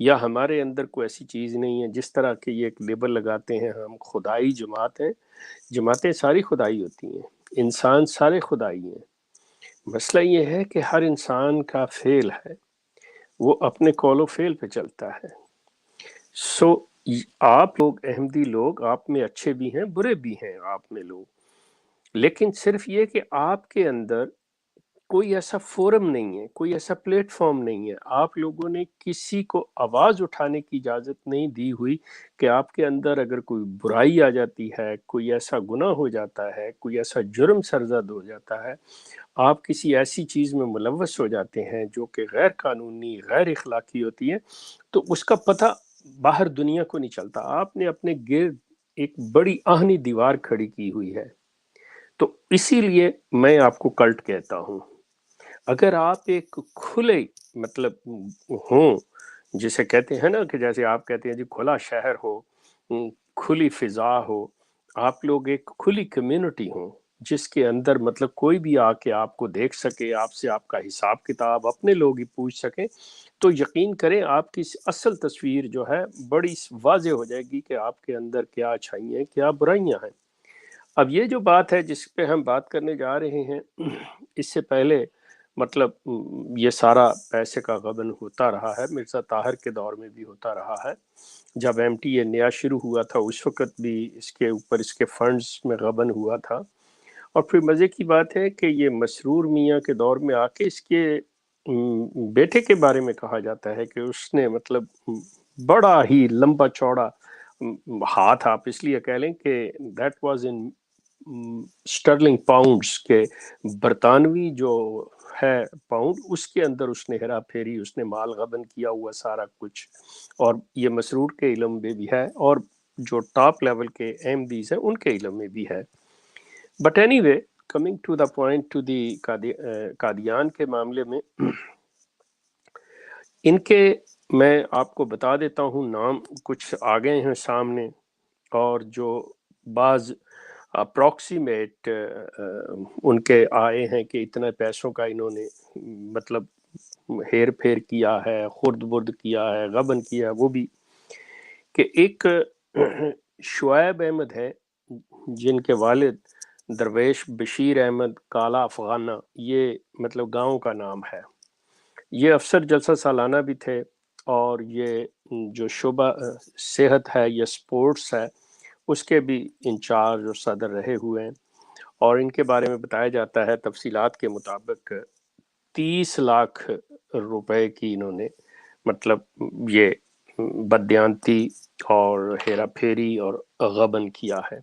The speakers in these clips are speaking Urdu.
یا ہمارے اندر کوئی ایسی چیز نہیں ہے جس طرح کہ یہ ایک لیبل لگاتے ہیں ہم خدائی جماعت ہیں. جماعتیں ساری خدائی ہوتی ہیں، انسان سارے خدائی ہیں. مسئلہ یہ ہے کہ ہر انسان کا فعل ہے وہ اپنے قول و فعل پہ چلتا ہے. سو آپ لوگ احمدی لوگ، آپ میں اچھے بھی ہیں برے بھی ہیں آپ میں لوگ، لیکن صرف یہ کہ آپ کے اندر کوئی ایسا فورم نہیں ہے، کوئی ایسا پلیٹ فارم نہیں ہے. آپ لوگوں نے کسی کو آواز اٹھانے کی اجازت نہیں دی ہوئی کہ آپ کے اندر اگر کوئی برائی آ جاتی ہے، کوئی ایسا گناہ ہو جاتا ہے، کوئی ایسا جرم سرزد ہو جاتا ہے، آپ کسی ایسی چیز میں ملوث ہو جاتے ہیں جو کہ غیر قانونی غیر اخلاقی ہوتی ہے، تو اس کا پتہ باہر دنیا کو نہیں چلتا. آپ نے اپنے گرد ایک بڑی آہنی دیوار کھڑی کی ہوئی ہے. تو اسی لیے میں آپ کو کلٹ کہتا ہوں. اگر آپ ایک کھلے مطلب ہوں، جسے کہتے ہیں نا کہ جیسے آپ کہتے ہیں جی کھلا شہر ہو، کھلی فضا ہو، آپ لوگ ایک کھلی کمیونٹی ہوں جس کے اندر مطلب کوئی بھی آ کے آپ کو دیکھ سکے، آپ سے آپ کا حساب کتاب اپنے لوگ ہی پوچھ سکیں، تو یقین کریں آپ کی اصل تصویر جو ہے بڑی واضح ہو جائے گی کہ آپ کے اندر کیا اچھائیاں ہیں کیا برائیاں ہیں. اب یہ جو بات ہے جس پہ ہم بات کرنے جا رہے ہیں، اس سے پہلے مطلب یہ سارا پیسے کا غبن ہوتا رہا ہے. مرزا طاہر کے دور میں بھی ہوتا رہا ہے. جب ایم ٹی اے نیا شروع ہوا تھا اس وقت بھی اس کے اوپر اس کے فنڈز میں غبن ہوا تھا. اور پھر مزے کی بات ہے کہ یہ مسرور میاں کے دور میں آ کے اس کے بیٹے کے بارے میں کہا جاتا ہے کہ اس نے مطلب بڑا ہی لمبا چوڑا ہاتھ، آپ اس لیے کہہ لیں کہ that was in Stirling pounds, کے برطانوی جو ہے پاؤنڈ، اس کے اندر اس نے ہیرا پھیری، اس نے مال غبن کیا ہوا سارا کچھ. اور یہ مسرور کے علم میں بھی ہے اور جو ٹاپ لیول کے احمدیز ہیں ان کے علم میں بھی ہے. But anyway, coming to the point, to the Qadian کے معاملے میں ان کے میں آپ کو بتا دیتا ہوں نام کچھ آ گئے ہیں سامنے، اور جو بعض اپروکسیمیٹ ان کے آئے ہیں کہ اتنے پیسوں کا انہوں نے مطلب ہیر پھیر کیا ہے، خرد برد کیا ہے، غبن کیا ہے. وہ بھی کہ ایک شعیب احمد ہے جن کے والد درویش بشیر احمد کالا افغانہ، یہ مطلب گاؤں کا نام ہے. یہ افسر جلسہ سالانہ بھی تھے، اور یہ جو شعبہ صحت ہے یا سپورٹس ہے اس کے بھی انچارج اور صدر رہے ہوئے ہیں. اور ان کے بارے میں بتایا جاتا ہے تفصیلات کے مطابق 30 لاکھ روپے کی انہوں نے مطلب یہ بددیانتی اور ہیرا پھیری اور غبن کیا ہے.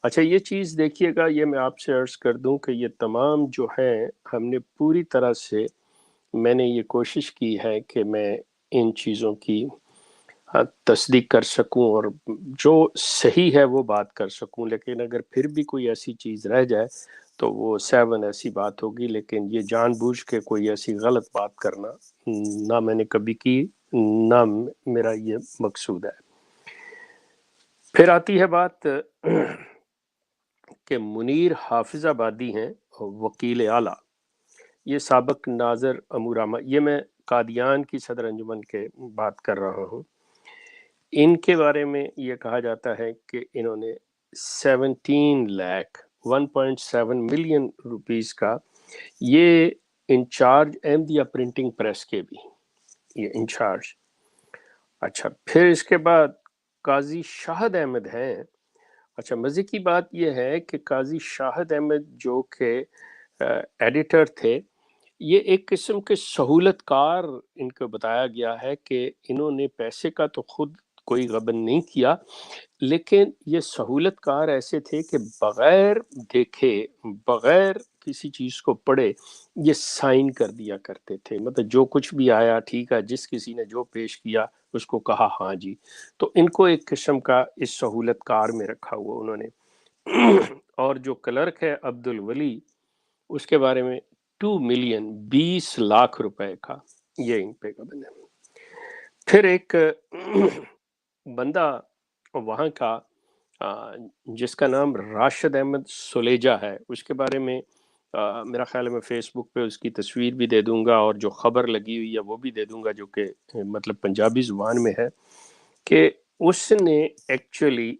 اچھا یہ چیز دیکھیے گا، یہ میں آپ سے عرض کر دوں کہ یہ تمام جو ہیں ہم نے پوری طرح سے، میں نے یہ کوشش کی ہے کہ میں ان چیزوں کی تصدیق کر سکوں اور جو صحیح ہے وہ بات کر سکوں. لیکن اگر پھر بھی کوئی ایسی چیز رہ جائے تو وہ 7 ایسی بات ہوگی. لیکن یہ جان بوجھ کے کوئی ایسی غلط بات کرنا نہ میں نے کبھی کی، نہ میرا یہ مقصود ہے. پھر آتی ہے بات کہ منیر حافظ آبادی ہیں وکیل اعلیٰ، یہ سابق ناظر امورامہ، یہ میں قادیان کی صدر انجمن کے بات کر رہا ہوں. ان کے بارے میں یہ کہا جاتا ہے کہ انہوں نے 17 لاکھ 1.7 ملین روپیز کا، یہ انچارج احمدیہ پرنٹنگ پریس کے بھی یہ انچارج. اچھا پھر اس کے بعد قاضی شاہد احمد ہیں. اچھا مزے کی بات یہ ہے کہ قاضی شاہد احمد جو کہ ایڈیٹر تھے، یہ ایک قسم کے سہولت کار ان کو بتایا گیا ہے کہ انہوں نے پیسے کا تو خود کوئی غبن نہیں کیا، لیکن یہ سہولت کار ایسے تھے کہ بغیر دیکھے، بغیر کسی چیز کو پڑھے یہ سائن کر دیا کرتے تھے. مطلب جو کچھ بھی آیا ٹھیک ہے، جس کسی نے جو پیش کیا اس کو کہا ہاں جی. تو ان کو ایک قسم کا اس سہولت کار میں رکھا ہوا انہوں نے. اور جو کلرک ہے عبد الولی، اس کے بارے میں 2 ملین 20 لاکھ روپے کا یہ ان پہ قبض ہے. پھر ایک بندہ وہاں کا جس کا نام راشد احمد سلیجہ ہے، اس کے بارے میں میرا خیال ہے میں فیس بک پہ اس کی تصویر بھی دے دوں گا اور جو خبر لگی ہوئی ہے وہ بھی دے دوں گا، جو کہ مطلب پنجابی زبان میں ہے، کہ اس نے ایکچولی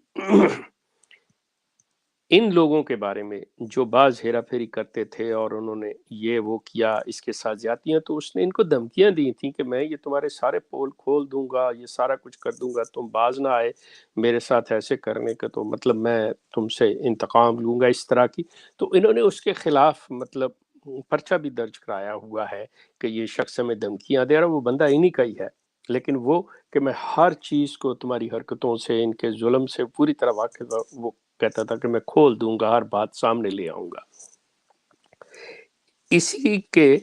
ان لوگوں کے بارے میں جو بعض ہیرا پھیری کرتے تھے اور انہوں نے یہ وہ کیا، اس کے ساتھ زیادتیاں، تو اس نے ان کو دھمکیاں دی تھیں کہ میں یہ تمہارے سارے پول کھول دوں گا، یہ سارا کچھ کر دوں گا، تم باز نہ آئے میرے ساتھ ایسے کرنے کا تو مطلب میں تم سے انتقام لوں گا، اس طرح کی۔ تو انہوں نے اس کے خلاف مطلب پرچہ بھی درج کرایا ہوا ہے کہ یہ شخص ہمیں دھمکیاں دے رہا، وہ بندہ انہی کا ہی ہے، لیکن وہ کہ میں ہر چیز کو تمہاری حرکتوں سے، ان کے ظلم سے پوری طرح واقف، وہ کہتا تھا کہ میں کھول دوں گا، ہر بات سامنے لے آؤں گا۔ اسی کے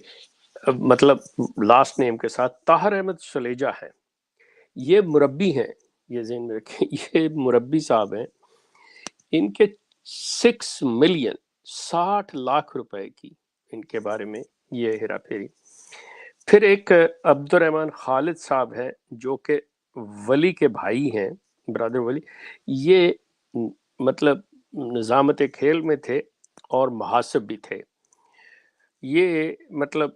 مطلب لاسٹ نیم کے ساتھ طاہر احمد سلیجہ ہے، یہ مربی ہیں، یہ ذہن میں رکھیں، یہ مربی صاحب ہیں، ان کے 6 ملین 60 لاکھ روپے کی ان کے بارے میں یہ ہیرا پھیری۔ پھر ایک عبد الرحمن خالد صاحب ہیں جو کہ ولی کے بھائی ہیں، برادر ولی، یہ مطلب نظامت کھیل میں تھے اور محاسب بھی تھے۔ یہ مطلب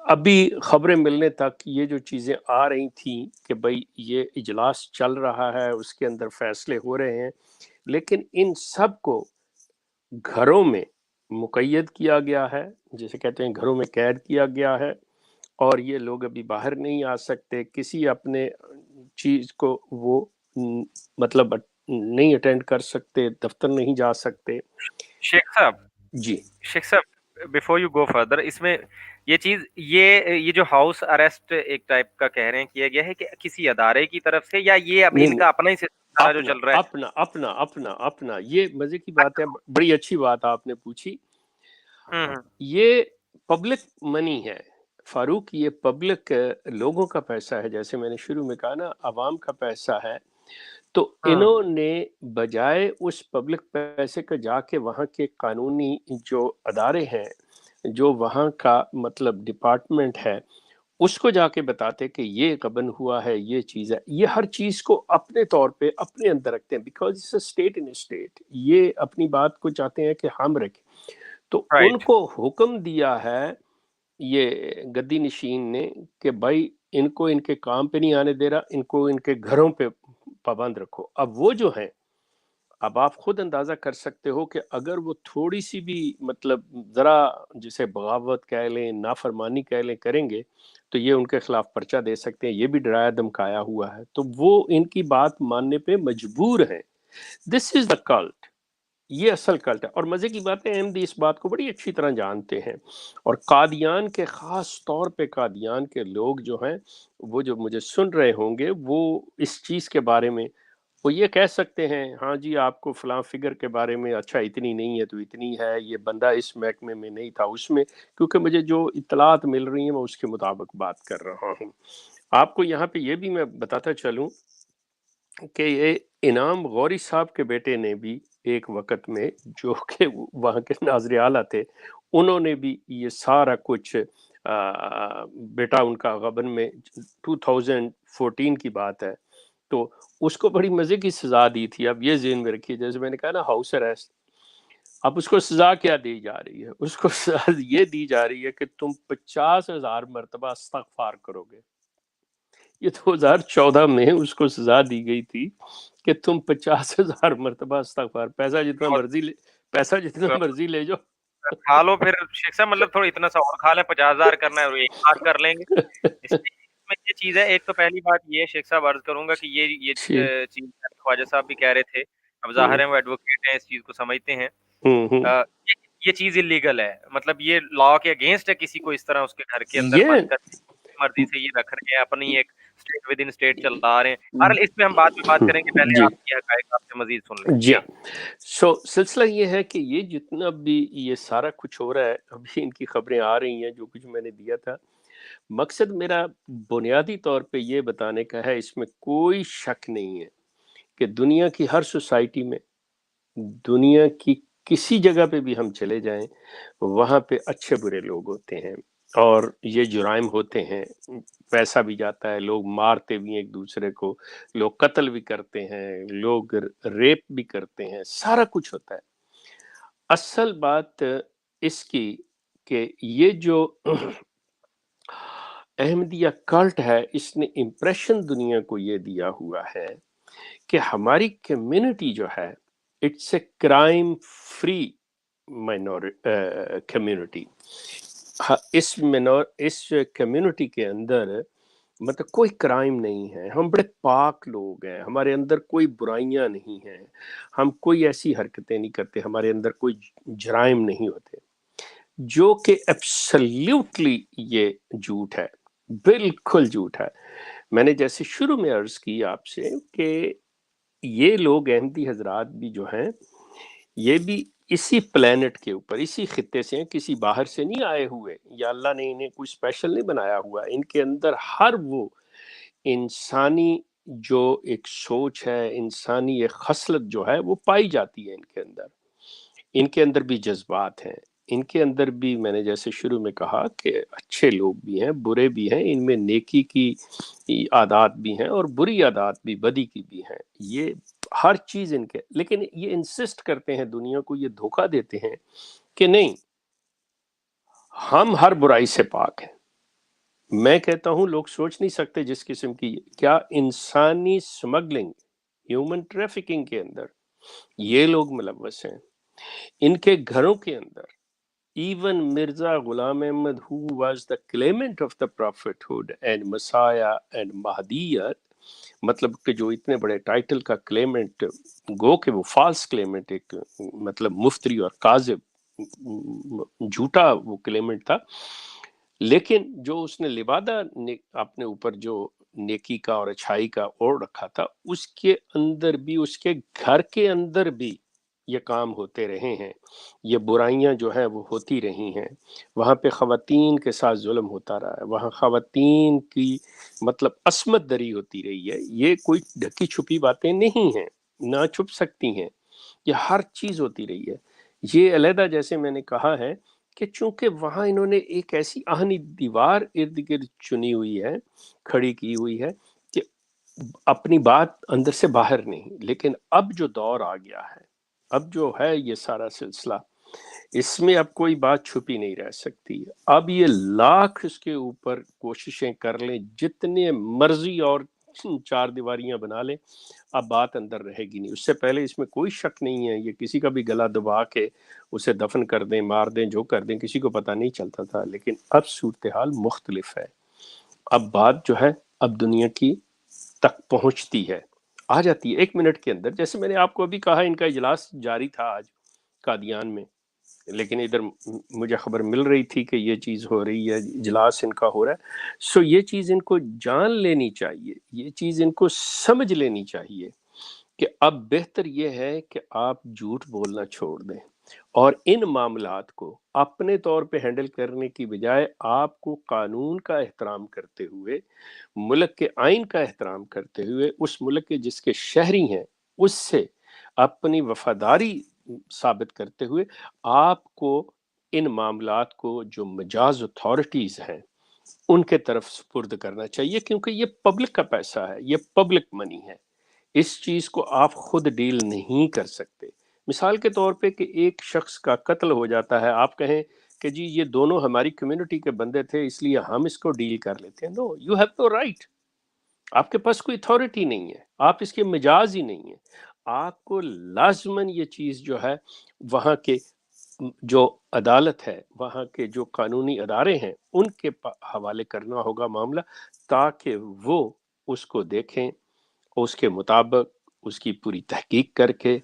ابھی خبریں ملنے تک یہ جو چیزیں آ رہی تھیں کہ بھئی یہ اجلاس چل رہا ہے، اس کے اندر فیصلے ہو رہے ہیں، لیکن ان سب کو گھروں میں مقید کیا گیا ہے، جسے کہتے ہیں گھروں میں قید کیا گیا ہے، اور یہ لوگ ابھی باہر نہیں آ سکتے، کسی اپنے چیز کو وہ مطلب نہیں اٹینڈ کر سکتے، دفتر نہیں جا سکتے۔ شیخ صاحب، جی شیخ صاحب بیفور یو گو فردر، اس میں یہ چیز، یہ جو ہاؤس اریسٹ ایک ٹائپ کا کہہ رہے ہیں کیا گیا ہے کہ کسی ادارے کی طرف سے، یا یہ اب نہیں ان نہیں، کا اپنا ہی سسٹم جو اپنا چل رہا ہے؟ اپنا اپنا اپنا اپنا یہ مزے کی بات ہے، بڑی اچھی بات آپ نے پوچھی۔ ہوں یہ پبلک منی ہے فاروق، یہ پبلک لوگوں کا پیسہ ہے، جیسے میں نے شروع میں کہا نا، عوام کا پیسہ ہے۔ تو انہوں نے بجائے اس پبلک پیسے کا جا کے وہاں کے قانونی جو ادارے ہیں، جو وہاں کا مطلب ڈپارٹمنٹ ہے، اس کو جا کے بتاتے کہ یہ غبن ہوا ہے، یہ چیز ہے، یہ ہر چیز کو اپنے طور پہ اپنے اندر رکھتے ہیں، because it's a state in state, یہ اپنی بات کو چاہتے ہیں کہ ہم رکھیں۔ تو ان رائٹ. کو حکم دیا ہے یہ گدی نشین نے کہ بھائی ان کو ان کے کام پہ نہیں آنے دے رہا، ان کو ان کے گھروں پہ پابند رکھو۔ اب وہ جو ہیں، اب آپ خود اندازہ کر سکتے ہو کہ اگر وہ تھوڑی سی بھی مطلب ذرا جسے بغاوت کہہ لیں، نافرمانی کہہ لیں کریں گے، تو یہ ان کے خلاف پرچہ دے سکتے ہیں، یہ بھی ڈرایا دھمکایا ہوا ہے، تو وہ ان کی بات ماننے پہ مجبور ہیں۔ دس از دا کلٹ، یہ اصل کلٹ ہے۔ اور مزے کی بات ہے، احمدی اس بات کو بڑی اچھی طرح جانتے ہیں، اور قادیان کے، خاص طور پہ قادیان کے لوگ جو ہیں، وہ جو مجھے سن رہے ہوں گے، وہ اس چیز کے بارے میں وہ یہ کہہ سکتے ہیں، ہاں جی آپ کو فلاں فگر کے بارے میں، اچھا اتنی نہیں ہے تو اتنی ہے، یہ بندہ اس محکمے میں نہیں تھا، اس میں، کیونکہ مجھے جو اطلاعات مل رہی ہیں میں اس کے مطابق بات کر رہا ہوں۔ آپ کو یہاں پہ یہ بھی میں بتاتا چلوں کہ یہ انعام غوری صاحب کے بیٹے نے بھی ایک وقت میں، جو کہ وہاں کے ناظر اعلیٰ تھے، انہوں نے بھی یہ سارا کچھ بیٹا ان کا غبن میں 2014 کی بات ہے، تو اس کو بڑی مزے کی سزا دی تھی۔ اب یہ ذہن میں رکھیے، جیسے میں نے کہا نا ہاؤس اریسٹ، اب اس کو سزا کیا دی جا رہی ہے؟ اس کو سزا یہ دی جا رہی ہے کہ تم 50,000 مرتبہ استغفار کرو گے۔ یہ 2014 میں اس کو سزا دی گئی تھی کہ تم 50,000 مرتبہ استغفار، پیسہ جتنا مرضی لے جاؤ۔ کھا لو پھر شیخ صاحب، مطلب تھوڑا اتنا سا اور کھا لیں، 50,000 کرنا ہے اور 1 لاکھ کر لیں گے۔ اس میں یہ چیز ہے، ایک تو پہلی بات یہ شیخ صاحب عرض کروں گا کہ یہ چیز خواجہ صاحب بھی کہہ رہے تھے، اب ظاہر ہے وہ ایڈوکیٹ ہیں، اس چیز کو سمجھتے ہیں۔ یہ چیز اللیگل ہے، مطلب یہ لا کے اگینسٹ ہے کسی کو اس طرح اس کے گھر کے اندر یہ بند کر مرضی سے یہ رکھ رہے ہیں، اپنی ایک اسٹیٹ ود ان اسٹیٹ چلا رہے ہیں۔ بہرحال اس پہ ہم بعد میں بات کریں گے، پہلے جی آپ کی حقائق آپ سے مزید سن لیں جی جی۔ سو سلسلہ یہ ہے کہ یہ جتنا بھی یہ سارا کچھ ہو رہا ہے، ابھی ان کی خبریں آ رہی ہیں جو کچھ میں نے دیا تھا، مقصد میرا بنیادی طور پہ یہ بتانے کا ہے، اس میں کوئی شک نہیں ہے کہ دنیا کی ہر سوسائٹی میں، دنیا کی کسی جگہ پہ بھی ہم چلے جائیں، وہاں پہ اچھے برے لوگ ہوتے ہیں، اور یہ جرائم ہوتے ہیں، پیسہ بھی جاتا ہے، لوگ مارتے بھی ہیں ایک دوسرے کو، لوگ قتل بھی کرتے ہیں، لوگ ریپ بھی کرتے ہیں، سارا کچھ ہوتا ہے۔ اصل بات اس کی کہ یہ جو احمدیہ کلٹ ہے، اس نے امپریشن دنیا کو یہ دیا ہوا ہے کہ ہماری کمیونٹی جو ہے it's a crime free community. اس کمیونٹی کے اندر مطلب کوئی کرائم نہیں ہے، ہم بڑے پاک لوگ ہیں، ہمارے اندر کوئی برائیاں نہیں ہیں، ہم کوئی ایسی حرکتیں نہیں کرتے، ہمارے اندر کوئی جرائم نہیں ہوتے، جو کہ ایبسلیوٹلی یہ جھوٹ ہے، بالکل جھوٹ ہے. میں نے جیسے شروع میں عرض کی آپ سے کہ یہ لوگ احمدی حضرات بھی جو ہیں یہ بھی اسی پلانٹ کے اوپر، اسی خطے سے ہیں، کسی باہر سے نہیں آئے ہوئے، یا اللہ نے انہیں کوئی اسپیشل نہیں بنایا ہوا. ان کے اندر ہر وہ انسانی جو ایک سوچ ہے، انسانی ایک خصلت جو ہے وہ پائی جاتی ہے ان کے اندر. ان کے اندر بھی جذبات ہیں، ان کے اندر بھی، میں نے جیسے شروع میں کہا کہ اچھے لوگ بھی ہیں، برے بھی ہیں، ان میں نیکی کی عادات بھی ہیں اور بری عادات بھی، بدی کی بھی ہیں. یہ ہر چیز ان کے، لیکن یہ انسسٹ کرتے ہیں، دنیا کو یہ دھوکہ دیتے ہیں کہ نہیں، ہم ہر برائی سے پاک ہیں. میں کہتا ہوں لوگ سوچ نہیں سکتے جس قسم کی، کیا انسانی سمگلنگ، ہیومن ٹریفکنگ کے اندر یہ لوگ ملوث ہیں. ان کے گھروں کے اندر even Mirza Ghulam Ahmad, who was the claimant of the prophethood and Messiah and Mahdiyyat، مطلب کہ جو اتنے بڑے ٹائٹل کا کلیمنٹ، گو کہ وہ فالس کلیمنٹ، ایک مطلب مفتری اور کاذب، جھوٹا وہ کلیمنٹ تھا، لیکن جو اس نے لبادہ اپنے اوپر جو نیکی کا اور اچھائی کا اوڑھ رکھا تھا، اس کے اندر بھی، اس کے گھر کے اندر بھی یہ کام ہوتے رہے ہیں، یہ برائیاں جو ہیں وہ ہوتی رہی ہیں. وہاں پہ خواتین کے ساتھ ظلم ہوتا رہا ہے، وہاں خواتین کی مطلب عصمت دری ہوتی رہی ہے. یہ کوئی ڈھکی چھپی باتیں نہیں ہیں، نہ چھپ سکتی ہیں، یہ ہر چیز ہوتی رہی ہے. یہ علیحدہ جیسے میں نے کہا ہے کہ چونکہ وہاں انہوں نے ایک ایسی آہنی دیوار ارد گرد چنی ہوئی ہے، کھڑی کی ہوئی ہے کہ اپنی بات اندر سے باہر نہیں. لیکن اب جو دور آ گیا ہے، اب جو ہے یہ سارا سلسلہ، اس میں اب کوئی بات چھپی نہیں رہ سکتی. اب یہ لاکھ اس کے اوپر کوششیں کر لیں، جتنے مرضی اور چار دیواریاں بنا لیں، اب بات اندر رہے گی نہیں. اس سے پہلے اس میں کوئی شک نہیں ہے، یہ کسی کا بھی گلا دبا کے اسے دفن کر دیں، مار دیں، جو کر دیں، کسی کو پتہ نہیں چلتا تھا. لیکن اب صورتحال مختلف ہے. اب بات جو ہے اب دنیا کی تک پہنچتی ہے، آ جاتی ہے 1 منٹ کے اندر. جیسے میں نے آپ کو ابھی کہا، ان کا اجلاس جاری تھا آج قادیان میں، لیکن ادھر مجھے خبر مل رہی تھی کہ یہ چیز ہو رہی ہے، اجلاس ان کا ہو رہا ہے. سو یہ چیز ان کو جان لینی چاہیے، یہ چیز ان کو سمجھ لینی چاہیے کہ اب بہتر یہ ہے کہ آپ جھوٹ بولنا چھوڑ دیں، اور ان معاملات کو اپنے طور پہ ہینڈل کرنے کی بجائے آپ کو قانون کا احترام کرتے ہوئے، ملک کے آئین کا احترام کرتے ہوئے، اس ملک کے جس کے شہری ہیں اس سے اپنی وفاداری ثابت کرتے ہوئے، آپ کو ان معاملات کو جو مجاز اتھارٹیز ہیں ان کے طرف سپرد کرنا چاہیے، کیونکہ یہ پبلک کا پیسہ ہے، یہ پبلک منی ہے. اس چیز کو آپ خود ڈیل نہیں کر سکتے. مثال کے طور پہ کہ ایک شخص کا قتل ہو جاتا ہے، آپ کہیں کہ جی یہ دونوں ہماری کمیونٹی کے بندے تھے اس لیے ہم اس کو ڈیل کر لیتے ہیں. نو، یو ہیو نو رائٹ. آپ کے پاس کوئی اتھارٹی نہیں ہے، آپ اس کے مجاز ہی نہیں ہیں. آپ کو لازماً یہ چیز جو ہے وہاں کے جو عدالت ہے، وہاں کے جو قانونی ادارے ہیں، ان کے حوالے کرنا ہوگا معاملہ، تاکہ وہ اس کو دیکھیں، اس کے مطابق اس کی پوری تحقیق کر کے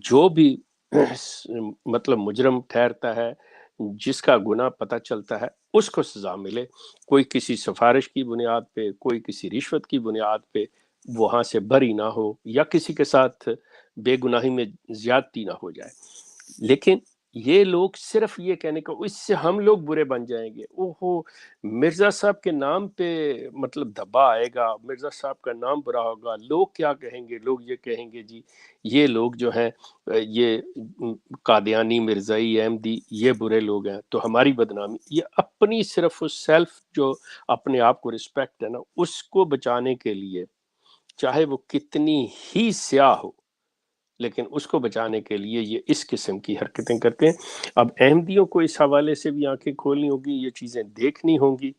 جو بھی مطلب مجرم ٹھہرتا ہے، جس کا گناہ پتہ چلتا ہے، اس کو سزا ملے. کوئی کسی سفارش کی بنیاد پہ، کوئی کسی رشوت کی بنیاد پہ وہاں سے بری نہ ہو، یا کسی کے ساتھ بے گناہی میں زیادتی نہ ہو جائے. لیکن یہ لوگ صرف یہ کہنے کا، اس سے ہم لوگ برے بن جائیں گے، اوہو مرزا صاحب کے نام پہ مطلب دھبا آئے گا، مرزا صاحب کا نام برا ہوگا، لوگ کیا کہیں گے، لوگ یہ کہیں گے جی یہ لوگ جو ہیں یہ قادیانی، مرزائی، احمدی، یہ برے لوگ ہیں تو ہماری بدنامی. یہ اپنی صرف اس سیلف جو اپنے آپ کو رسپیکٹ ہے نا، اس کو بچانے کے لیے چاہے وہ کتنی ہی سیاہ ہو، لیکن اس کو بچانے کے لیے یہ اس قسم کی حرکتیں کرتے ہیں۔ اب احمدیوں کو اس حوالے سے بھی آنکھیں کھولنی ہوگی، یہ چیزیں دیکھنی ہوں گی۔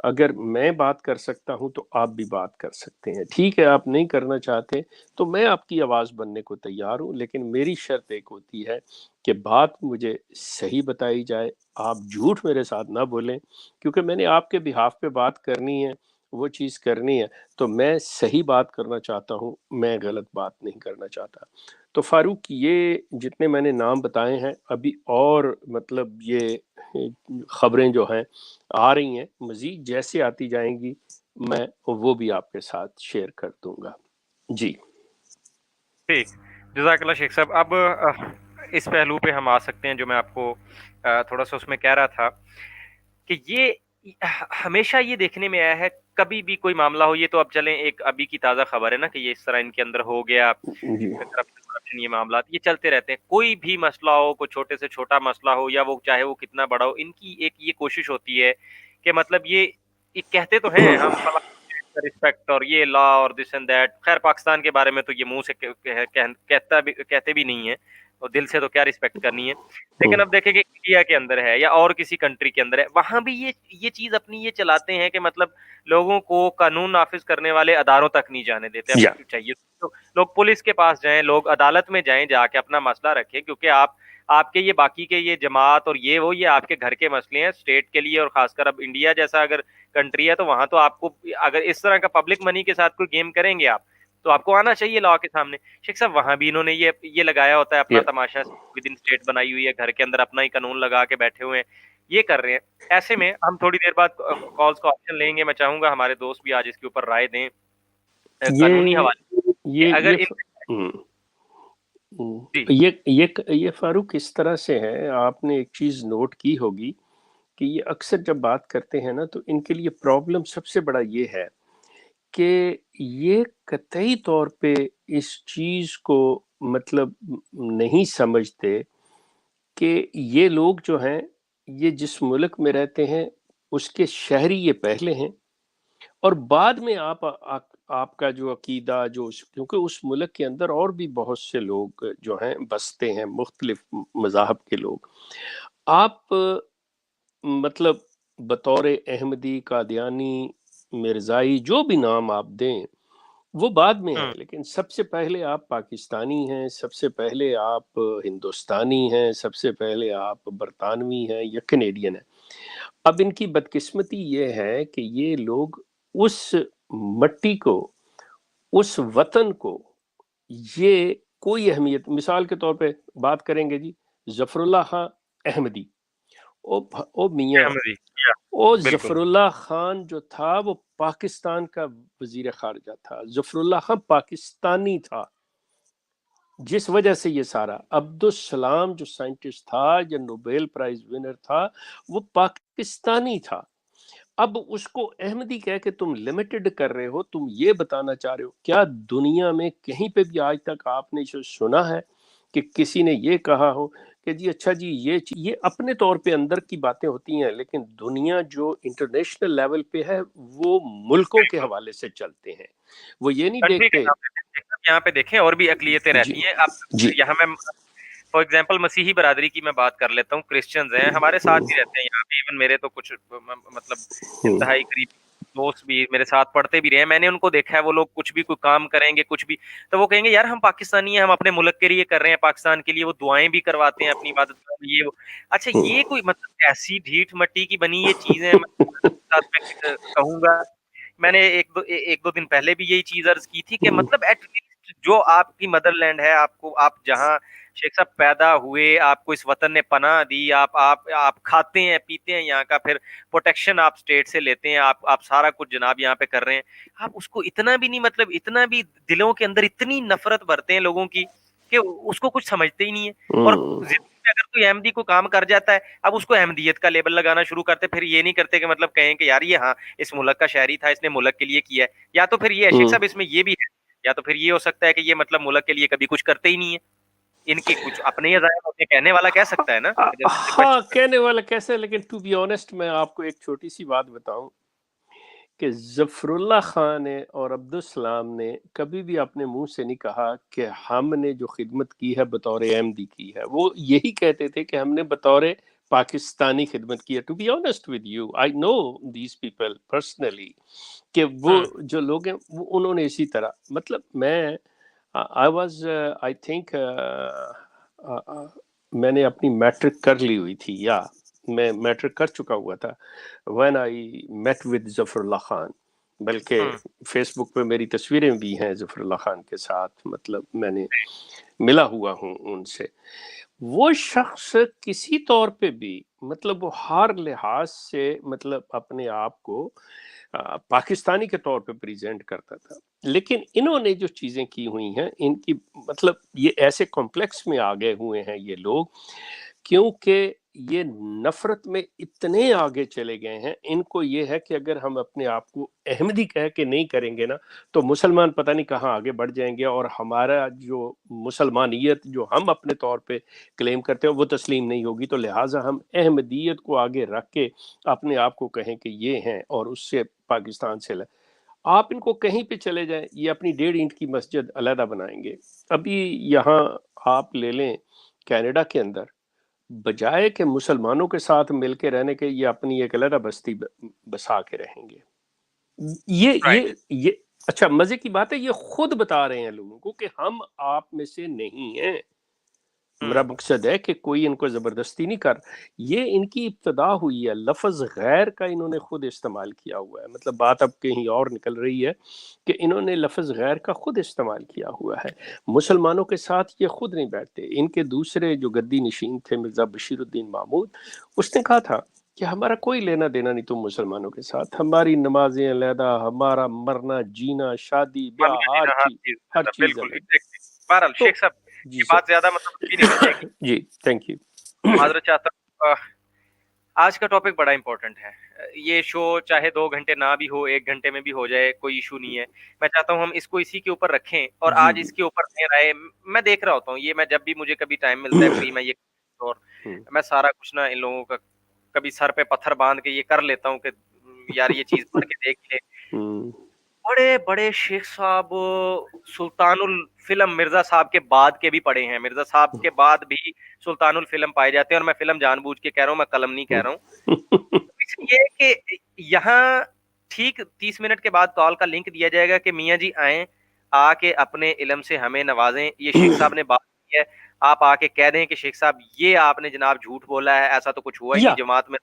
اگر میں بات کر سکتا ہوں تو آپ بھی بات کر سکتے ہیں، ٹھیک ہے آپ نہیں کرنا چاہتے تو میں آپ کی آواز بننے کو تیار ہوں، لیکن میری شرط ایک ہوتی ہے کہ بات مجھے صحیح بتائی جائے، آپ جھوٹ میرے ساتھ نہ بولیں، کیونکہ میں نے آپ کے بہاف پہ بات کرنی ہے، وہ چیز کرنی ہے، تو میں صحیح بات کرنا چاہتا ہوں، میں غلط بات نہیں کرنا چاہتا۔ تو فاروق یہ جتنے میں نے نام بتائے ہیں، ابھی اور مطلب یہ خبریں جو ہیں آ رہی ہیں، مزید جیسے آتی جائیں گی میں وہ بھی آپ کے ساتھ شیئر کر دوں گا۔ جی ٹھیک، جزاک اللہ شیخ صاحب۔ اب اس پہلو پہ ہم آ سکتے ہیں جو میں آپ کو تھوڑا سا اس میں کہہ رہا تھا کہ یہ ہمیشہ یہ دیکھنے میں آیا ہے، کبھی بھی کوئی معاملہ ہو، یہ تو اب چلیں ایک ابھی کی تازہ خبر ہے نا کہ یہ اس طرح ان کے اندر ہو گیا، جی کرپشن یہ معاملات یہ چلتے رہتے ہیں، کوئی بھی مسئلہ ہو، کوئی چھوٹے سے چھوٹا مسئلہ ہو یا وہ چاہے وہ کتنا بڑا ہو، ان کی ایک یہ کوشش ہوتی ہے کہ مطلب یہ کہتے تو ہیں ہم فلاں رسپیکٹ اور یہ لا اور دس اینڈ دیٹ، خیر پاکستان کے بارے میں تو یہ منہ سے کہتے بھی نہیں ہیں، اور دل سے تو کیا رسپیکٹ کرنی ہے، لیکن اب دیکھیں کہ انڈیا کے اندر ہے یا اور کسی کنٹری کے اندر ہے، وہاں بھی یہ چیز اپنی یہ چلاتے ہیں کہ مطلب لوگوں کو قانون نافذ کرنے والے اداروں تک نہیں جانے دیتے۔ اب یا چاہیے تو لوگ پولیس کے پاس جائیں، لوگ عدالت میں جائیں، جا کے اپنا مسئلہ رکھیں، کیونکہ آپ کے یہ باقی کے یہ جماعت اور یہ آپ کے گھر کے مسئلے ہیں اسٹیٹ کے لیے، اور خاص کر اب انڈیا جیسا اگر کنٹری ہے تو وہاں تو آپ کو اگر اس طرح کا پبلک منی کے ساتھ کوئی گیم کریں گے آپ تو آپ کو آنا چاہیے لا کے سامنے۔ شیخ صاحب وہاں بھی انہوں نے یہ لگایا ہوتا ہے اپنا تماشا، ود ان اسٹیٹ بنائی ہوئی ہے، گھر کے اندر اپنا ہی قانون لگا کے بیٹھے ہوئے ہیں، یہ کر رہے ہیں۔ ایسے میں ہم تھوڑی دیر بعد کالز کا آپشن لیں گے، میں چاہوں گا ہمارے دوست بھی آج اس کے اوپر رائے دیں قانونی یہ حوالے کہ یہ اگر یہ ان ہم، جی یہ فاروق اس طرح سے ہے، آپ نے ایک چیز نوٹ کی ہوگی کہ یہ اکثر جب بات کرتے ہیں نا تو ان کے لیے پرابلم سب سے بڑا یہ ہے کہ یہ قطعی طور پہ اس چیز کو مطلب نہیں سمجھتے کہ یہ لوگ جو ہیں یہ جس ملک میں رہتے ہیں اس کے شہری یہ پہلے ہیں، اور بعد میں آپ کا جو عقیدہ کیونکہ اس ملک کے اندر اور بھی بہت سے لوگ جو ہیں بستے ہیں، مختلف مذاہب کے لوگ، آپ مطلب بطور احمدی، قادیانی، مرزائی، جو بھی نام آپ دیں وہ بعد میں ہے، لیکن سب سے پہلے آپ پاکستانی ہیں، سب سے پہلے آپ ہندوستانی ہیں، سب سے پہلے آپ برطانوی ہیں یا کینیڈین ہیں۔ اب ان کی بدقسمتی یہ ہے کہ یہ لوگ اس مٹی کو، اس وطن کو یہ کوئی اہمیت، مثال کے طور پہ بات کریں گے جی ظفر اللہ خان احمدی، او میاں، احمدی، او بالکل ظفر اللہ خان جو تھا وہ پاکستان کا وزیر خارجہ تھا، ظفر اللہ خان پاکستانی تھا، جس وجہ سے یہ سارا عبدالسلام جو سائنٹسٹ تھا، جو نوبیل پرائز ونر تھا، وہ پاکستانی تھا۔ اب اس کو احمدی کہہ کے تم لمیٹڈ کر رہے ہو، تم یہ بتانا چاہ رہے ہو، کیا دنیا میں کہیں پہ بھی آج تک آپ نے سنا ہے کہ کسی نے یہ کہا ہو کہ جی اچھا جی یہ اپنے طور پہ اندر کی باتیں ہوتی ہیں، لیکن دنیا جو انٹرنیشنل لیول پہ ہے وہ ملکوں کے بالکل حوالے سے چلتے ہیں، وہ یہ نہیں کنٹری کے دیکھتے۔ نام پہ یہاں پہ دیکھیں اور بھی اقلیتیں جی رہتی ہیں، اب جی یہاں میں فار ایگزامپل مسیحی برادری کی میں بات کر لیتا ہوں، کرسچنز ہیں ہمارے ساتھ بھی رہتے ہیں یہاں پہ، ایون میرے تو کچھ مطلب انتہائی قریب دوست بھی میرے ساتھ پڑھتے بھی رہے ہیں، میں نے ان کو دیکھا ہے وہ لوگ کچھ بھی کوئی کام کریں گے کچھ بھی تو وہ کہیں گے یار ہم پاکستانی ہیں، ہم اپنے ملک کے لیے کر رہے ہیں، پاکستان کے لیے وہ دعائیں بھی کرواتے ہیں، اپنی عبادت یہ وہ۔ اچھا یہ کوئی مطلب ایسی ڈھیٹ مٹی کی بنی یہ چیزیں میں کہوں گا، میں نے ایک دو دن پہلے بھی یہی چیز عرض کی تھی کہ مطلب ایٹ لیسٹ جو آپ کی مدر لینڈ ہے، آپ جہاں شیخ صاحب پیدا ہوئے، آپ کو اس وطن نے پناہ دی، آپ کھاتے ہیں پیتے ہیں یہاں کا، پھر پروٹیکشن آپ اسٹیٹ سے لیتے ہیں، آپ سارا کچھ جناب یہاں پہ کر رہے ہیں، آپ اس کو اتنا بھی نہیں مطلب اتنا بھی دلوں کے اندر اتنی نفرت بھرتے ہیں لوگوں کی کہ اس کو کچھ سمجھتے ہی نہیں ہے۔ اور زندگی میں اگر کوئی احمدی کو کام کر جاتا ہے اب اس کو احمدیت کا لیبل لگانا شروع کرتے، پھر یہ نہیں کرتے کہ مطلب کہیں کہ یار یہ ہاں اس ملک کا شہری تھا، اس نے ملک کے لیے کیا ہے، یا تو پھر یہ ہے شیخ صاحب اس میں یہ بھی ہے، یا تو پھر یہ ہو سکتا ہے کہ یہ مطلب ملک کے لیے کبھی کچھ کرتے ہی نہیں ہے، ان کی کچھ اپنے ہی عزائم ہوتے ہیں، کہنے والا کہہ سکتا ہے نا جیسے ہاں کہنے والا کیسے، لیکن ٹو بی آنےسٹ میں آپ کو ایک چھوٹی سی بات بتاؤں کہ ظفر اللہ خان نے اور عبدالسلام نے کبھی بھی اپنے منہ سے نہیں کہا کہ ہم نے جو خدمت کی ہے بطور احمدی کی ہے، وہ یہی کہتے تھے کہ ہم نے بطور پاکستانی خدمت کی ہے. To be honest with you, I know these people personally, کہ وہ جو لوگ ہیں وہ انہوں نے اسی طرح، مطلب میں آئی واز آئی تھنک میں نے اپنی میٹرک کر لی ہوئی تھی، یا میں میٹرک کر چکا ہوا تھا when I met with ظفر اللہ خان. بلکہ فیس بک پہ میری تصویریں بھی ہیں ظفر اللہ خان کے ساتھ، مطلب میں نے ملا ہوا ہوں ان سے. وہ شخص کسی طور پہ بھی، مطلب وہ ہر لحاظ سے مطلب اپنے آپ کو پاکستانی کے طور پہ پریزنٹ کرتا تھا. لیکن انہوں نے جو چیزیں کی ہوئی ہیں، ان کی مطلب یہ ایسے کمپلیکس میں آگے ہوئے ہیں یہ لوگ، کیونکہ یہ نفرت میں اتنے آگے چلے گئے ہیں. ان کو یہ ہے کہ اگر ہم اپنے آپ کو احمدی کہہ کے نہیں کریں گے نا، تو مسلمان پتہ نہیں کہاں آگے بڑھ جائیں گے، اور ہمارا جو مسلمانیت جو ہم اپنے طور پہ کلیم کرتے ہیں وہ تسلیم نہیں ہوگی. تو لہٰذا ہم احمدیت کو آگے رکھ کے اپنے آپ کو کہیں کہ یہ ہیں، اور اس سے پاکستان سے آپ ان کو کہیں پہ چلے جائیں، یہ اپنی 1.5 اینٹ کی مسجد علیحدہ بنائیں گے. ابھی یہاں آپ لے لیں کینیڈا کے اندر، بجائے کہ مسلمانوں کے ساتھ مل کے رہنے کے، یہ اپنی ایک علیحدہ بستی بسا کے رہیں گے. یہ اچھا مزے کی بات ہے، یہ خود بتا رہے ہیں لوگوں کو کہ ہم آپ میں سے نہیں ہیں. میرا مقصد ہے کہ کوئی ان کو زبردستی نہیں کر. یہ ان کی ابتدا ہوئی ہے، لفظ غیر کا انہوں نے خود استعمال کیا ہوا ہے. مطلب بات اب کہیں اور نکل رہی ہے کہ انہوں نے لفظ غیر کا خود استعمال کیا ہوا ہے. مسلمانوں کے ساتھ یہ خود نہیں بیٹھتے. ان کے دوسرے جو گدی نشین تھے مرزا بشیر الدین محمود، اس نے کہا تھا کہ ہمارا کوئی لینا دینا نہیں تم مسلمانوں کے ساتھ، ہماری نمازیں علیحدہ، ہمارا مرنا جینا شادی بیاہ ہر چیز بالکل الگ. بہرحال تو شیخ صاحب جی یہ سر، بات زیادہ مطلب اچھی نہیں بننے کی. جی تھینک یو. معذرت چاہتا ہوں. آج کا ٹاپک بڑا امپورٹنٹ ہے. یہ شو چاہے 2 گھنٹے نہ بھی ہو، 1 گھنٹے میں بھی ہو جائے، کوئی ایشو نہیں ہے. میں چاہتا ہوں ہم اس کو اسی کے اوپر رکھیں، اور جی آج اس کے اوپر دیں رائے. میں دیکھ رہا ہوتا ہوں یہ، میں جب بھی مجھے کبھی ٹائم ملتا ہے فری، میں یہ اور میں سارا کچھ نا ان لوگوں کا کبھی سر پہ پتھر باندھ کے یہ کر لیتا ہوں کہ یار یہ چیز پڑھ کے دیکھ لے. بڑے بڑے شیخ صاحب سلطان الفلم مرزا صاحب کے بعد کے بھی پڑھے ہیں. مرزا صاحب کے بعد بھی سلطان الفلم پائے جاتے ہیں، اور میں فلم جان بوجھ کے کہہ رہا ہوں، میں قلم نہیں کہہ رہا ہوں. یہ کہ یہاں ٹھیک 30 منٹ کے بعد کال کا لنک دیا جائے گا کہ میاں جی آئیں، آ کے اپنے علم سے ہمیں نوازیں. یہ شیخ صاحب نے بات کی ہے، آپ آ کے کہہ دیں کہ شیخ صاحب یہ آپ نے جناب جھوٹ بولا ہے، ایسا تو کچھ ہوا ہی نہیں، جماعت میں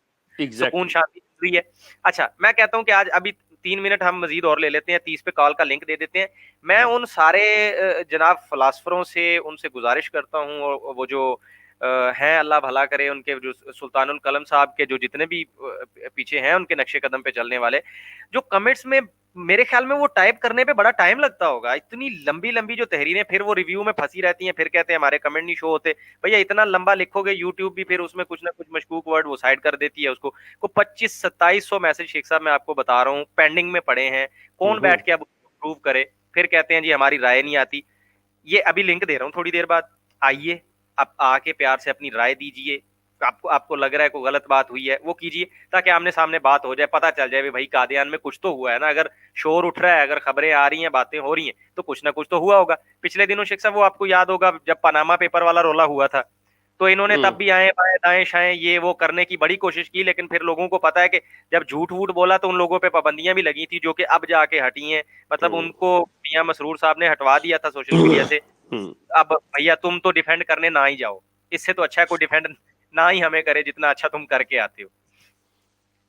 سکون شانتی چل رہی ہے. اچھا میں کہتا ہوں کہ آج ابھی 3 منٹ ہم مزید اور لے لیتے ہیں، 30 پہ کال کا لنک دے دیتے ہیں. میں ان سارے جناب فلاسفروں سے ان سے گزارش کرتا ہوں، اور وہ جو ہیں اللہ بھلا کرے، ان کے جو سلطان القلم صاحب کے جو جتنے بھی پیچھے ہیں ان کے نقش قدم پہ چلنے والے، جو کمنٹس میں میرے خیال میں وہ ٹائپ کرنے پہ بڑا ٹائم لگتا ہوگا. اتنی لمبی لمبی جو تحریریں، پھر وہ ریویو میں پھنسی رہتی ہیں، پھر کہتے ہیں ہمارے کمنٹ نہیں شو ہوتے. بھیا اتنا لمبا لکھو گے یوٹیوب بھی پھر اس میں کچھ نہ کچھ مشکوک ورڈ وہ سائڈ کر دیتی ہے اس کو. 2500-2700 میسج شیخ صاحب میں آپ کو بتا رہا ہوں پینڈنگ میں پڑے ہیں. کون بیٹھ کے اب پروو کرے؟ پھر کہتے ہیں جی ہماری رائے نہیں آتی. یہ ابھی لنک دے رہا ہوں تھوڑی دیر بعد، آئیے آپ آ کے پیار سے اپنی رائے دیجئے. آپ کو لگ رہا ہے کوئی غلط بات ہوئی ہے وہ کیجیے، تاکہ آمنے سامنے بات ہو جائے، پتہ چل جائے بھائی قادیان میں کچھ تو ہوا ہے نا. اگر شور اٹھ رہا ہے، اگر خبریں آ رہی ہیں، باتیں ہو رہی ہیں، تو کچھ نہ کچھ تو ہوا ہوگا. پچھلے دنوں شیخ صاحب وہ آپ کو یاد ہوگا جب پاناما پیپر والا رولا ہوا تھا، تو انہوں نے تب بھی آئیں بائیں دائیں شائیں یہ وہ کرنے کی بڑی کوشش کی، لیکن پھر لوگوں کو پتا ہے کہ جب جھوٹ ووٹ بولا تو ان لوگوں پہ پابندیاں بھی لگی تھی، جو کہ اب جا کے ہٹی ہیں. مطلب ان کو میاں مسرور صاحب نے ہٹوا دیا تھا سوشل میڈیا سے. اب بھیا تم تو ڈیفینڈ کرنے نہ ہی جاؤ، اس سے تو اچھا ہے کوئی ڈیفینڈ نہ ہی ہمیں کرے جتنا اچھا تم کر کے آتے ہو.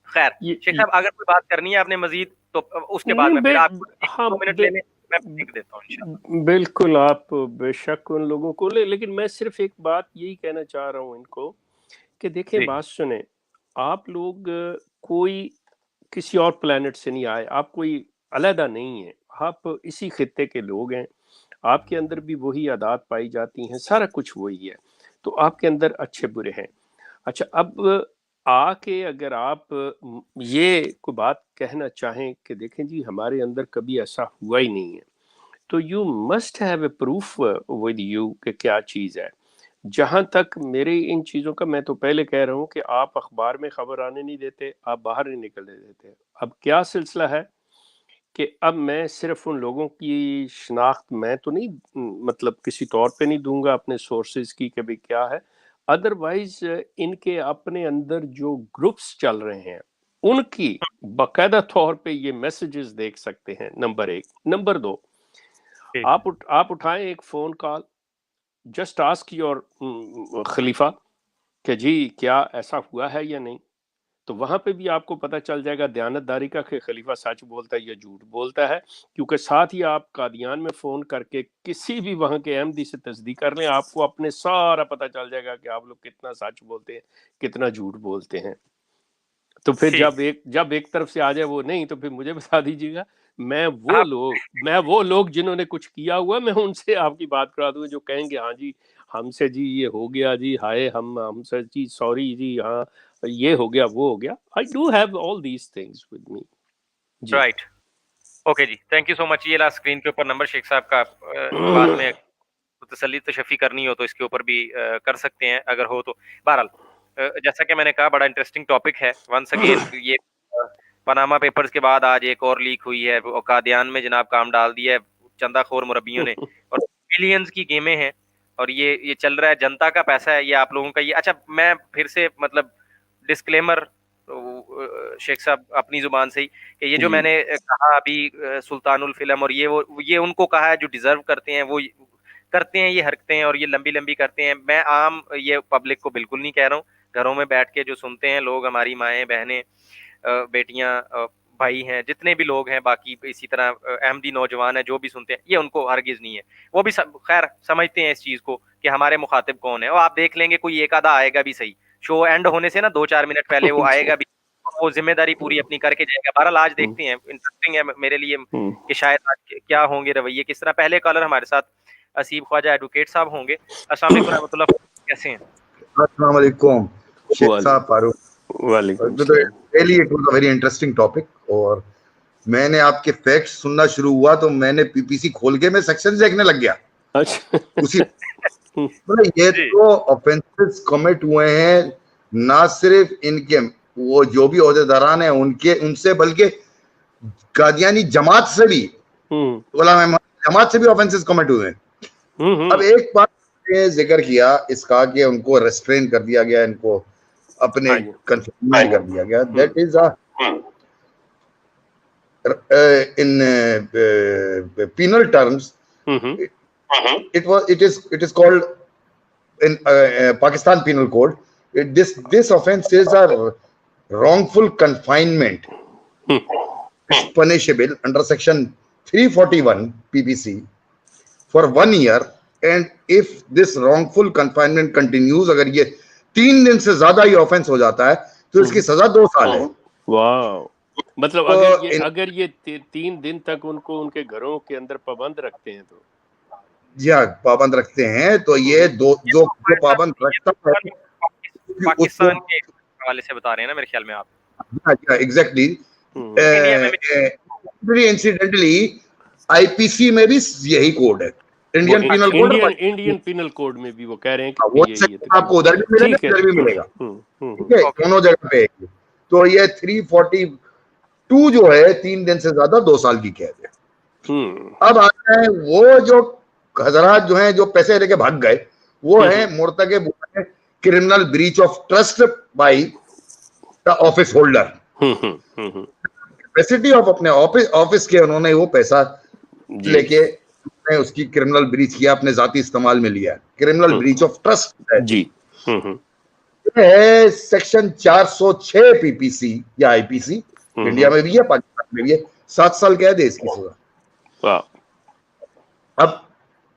خیر شیخ صاحب اگر کوئی بات کرنی ہے آپ نے مزید تو اس کے بعد میں پھر آپ 2 منٹ لے لیں، میں لکھ دیتا ہوں انشاءاللہ. بالکل آپ بے شک ان لوگوں کو لے، لیکن میں صرف ایک بات یہی کہنا چاہ رہا ہوں ان کو کہ دیکھیں بات سنیں، آپ لوگ کوئی کسی اور پلانٹ سے نہیں آئے، آپ کوئی علیحدہ نہیں ہیں، آپ اسی خطے کے لوگ ہیں. آپ کے اندر بھی وہی عادات پائی جاتی ہیں، سارا کچھ وہی ہے، تو آپ کے اندر اچھے برے ہیں. اچھا اب آ کے اگر آپ یہ کوئی بات کہنا چاہیں کہ دیکھیں جی ہمارے اندر کبھی ایسا ہوا ہی نہیں ہے، تو you must have a proof with you کہ کیا چیز ہے. جہاں تک میرے ان چیزوں کا، میں تو پہلے کہہ رہا ہوں کہ آپ اخبار میں خبر آنے نہیں دیتے، آپ باہر نہیں نکلنے دیتے. اب کیا سلسلہ ہے کہ اب میں صرف ان لوگوں کی شناخت میں تو نہیں مطلب کسی طور پہ نہیں دوں گا اپنے سورسز کی کہ بھی کیا ہے، ادروائز ان کے اپنے اندر جو گروپس چل رہے ہیں ان کی باقاعدہ طور پہ یہ میسیجز دیکھ سکتے ہیں، نمبر ایک۔ نمبر دو، آپ اٹھائیں ایک phone call, just ask your خلیفہ کہ جی کیا ایسا ہوا ہے یا نہیں، تو وہاں پہ بھی آپ کو پتہ چل جائے گا دیانتداری کا کہ خلیفہ سچ بولتا ہے یا جھوٹ بولتا ہے، کیونکہ ساتھ ہی آپ قادیان میں فون کر کے کسی بھی وہاں کے احمدی سے تصدیق کر لیں، آپ کو اپنے سارا پتہ چل جائے گا کہ آپ لوگ کتنا سچ بولتے ہیں کتنا جھوٹ بولتے ہیں۔ تو پھر جب ایک طرف سے آ جائے وہ نہیں تو پھر مجھے بتا دیجیے گا، میں وہ لوگ جنہوں نے کچھ کیا ہوا میں ان سے آپ کی بات کرا دوں جو کہیں گے ہاں جی ہم سے جی یہ ہو گیا جی، ہائے ہم سے جی سوری جی، ہاں یہ ہو گیا وہ ہو گیا۔ I do have all these things with me۔ جی رائٹ، اوکے جی، تھینک یو سو مچ۔ یہ لا اسکرین کے اوپر نمبر شیخ صاحب کا، بعد میں تسلی تشفی کرنی ہو تو اس کے اوپر بھی کر سکتے ہیں اگر ہو تو۔ بہرحال جیسا کہ میں نے کہا بڑا انٹرسٹنگ ٹاپک ہے، ونس اگین یہ پاناما پیپرز کے بعد آج ایک اور لیک ہوئی ہے، قادیان میں جناب کام ڈال دیا ہے چندہ خور مربیوں نے، اور ملینز کی گیمیں ہیں، اور یہ چل رہا ہے، جنتا کا پیسہ ہے یہ آپ لوگوں کا۔ یہ اچھا میں پھر سے مطلب ڈسکلیمر شیخ صاحب اپنی زبان سے ہی کہ یہ جو میں نے کہا ابھی سلطان الفلم اور یہ ان کو کہا ہے جو ڈیزرو کرتے ہیں وہ کرتے ہیں یہ حرکتیں اور یہ لمبی کرتے ہیں۔ میں عام یہ پبلک کو بالکل نہیں کہہ رہا ہوں، گھروں میں بیٹھ کے جو سنتے ہیں لوگ، ہماری مائیں بہنیں بیٹیاں بھائی ہیں جتنے بھی لوگ ہیں، باقی اسی طرح احمدی نوجوان ہیں جو بھی سنتے ہیں، یہ ان کو ہرگز نہیں ہے، وہ بھی خیر سمجھتے ہیں اس چیز کو کہ ہمارے مخاطب کون ہے، اور آپ دیکھ لیں گے کوئی ایک آدھا آئے گا بھی صحیح، شو اینڈ ہونے سے نا 2-4 منٹ پہلے وہ آئے گا بھی، وہ ذمہ داری پوری اپنی کر کے جائے گا۔ بہرحال آج دیکھتے ہیں، انٹرسٹنگ ہے میرے لیے کہ شاید آج کیا ہوں گے رویے کس طرح۔ پہلے کالر ہمارے ساتھ اسیب خواجہ ایڈوکیٹ صاحب ہوں گے۔ السلام علیکم رحمۃ اللہ، کیسے ہیں؟ السلام علیکم شیخ صاحب، فاروق۔ وعلیکم السلام۔ Really it was a very interesting topic, اور میں نے آپ کے فیکٹس سننا شروع ہوا تو میں نے پی پی سی کھول کے میں سیکشن دیکھنے لگ گیا اسی یہ تو آفینسز کمٹ ہوئے ہیں نہ صرف ان کے وہ جو بھی عہدیداران ہیں ان سے، بلکہ قادیانی جماعت سے بھی، علماء جماعت سے بھی آفینسز کمٹ ہوئے ہیں۔ اب ایک بات ذکر کیا اس کا کہ ان کو ریسٹرین کر دیا گیا، ان کو اپنے کنفائن کر دیا گیا، that is in penal terms it is called in Pakistan penal code, this offense is a wrongful confinement. It's punishable under section 341 PPC for 1 year, and if this wrongful confinement continues, اگر یہ 3 دن سے زیادہ یہ offense ہو جاتا ہے تو اس کی سزا 2 سال ہے۔ واو، مطلب اگر یہ 3 دن تک ان کو ان کے گھروں کے اندر پابند رکھتے ہیں تو جی ہاں پابند رکھتے ہیں، تو یہ جو پابند رکھتا ہے پاکستان کے حوالے سے بتا رہے ہیں نا میرے خیال میں آپ۔ ایگزیکٹلی، انسیڈنٹلی آئی پی سی میں بھی یہی کوڈ ہے، Indian penal code, Indian penal code میں بھی وہ کہہ رہے ہیں کہ آپ کو ادھر بھی ملے گا ادھر بھی ملے گا، ٹھیک ہے، دونوں جگہ پہ۔ تو یہ 342 جو ہے 3 دن سے زیادہ 2 سال کی قید ہے۔ اب آتا ہے وہ جو حضرات جو ہیں جو پیسے لے کے بھاگ گئے، وہ ہیں مرتکب criminal breach of trust by the office holder, capacity of اپنے آفس کے انہوں نے وہ پیسہ لے کے اس کی کرمنل بریچ کیا، اپنے ذاتی استعمال میں لیا، کرمنل بریچ آف ٹرسٹ ہے جی، ہے سیکشن 406 پی پی سی یا آئی پی سی، انڈیا میں بھی ہے پاکستان میں بھی ہے، 7 سال قید ہے اس کی سزا۔ اب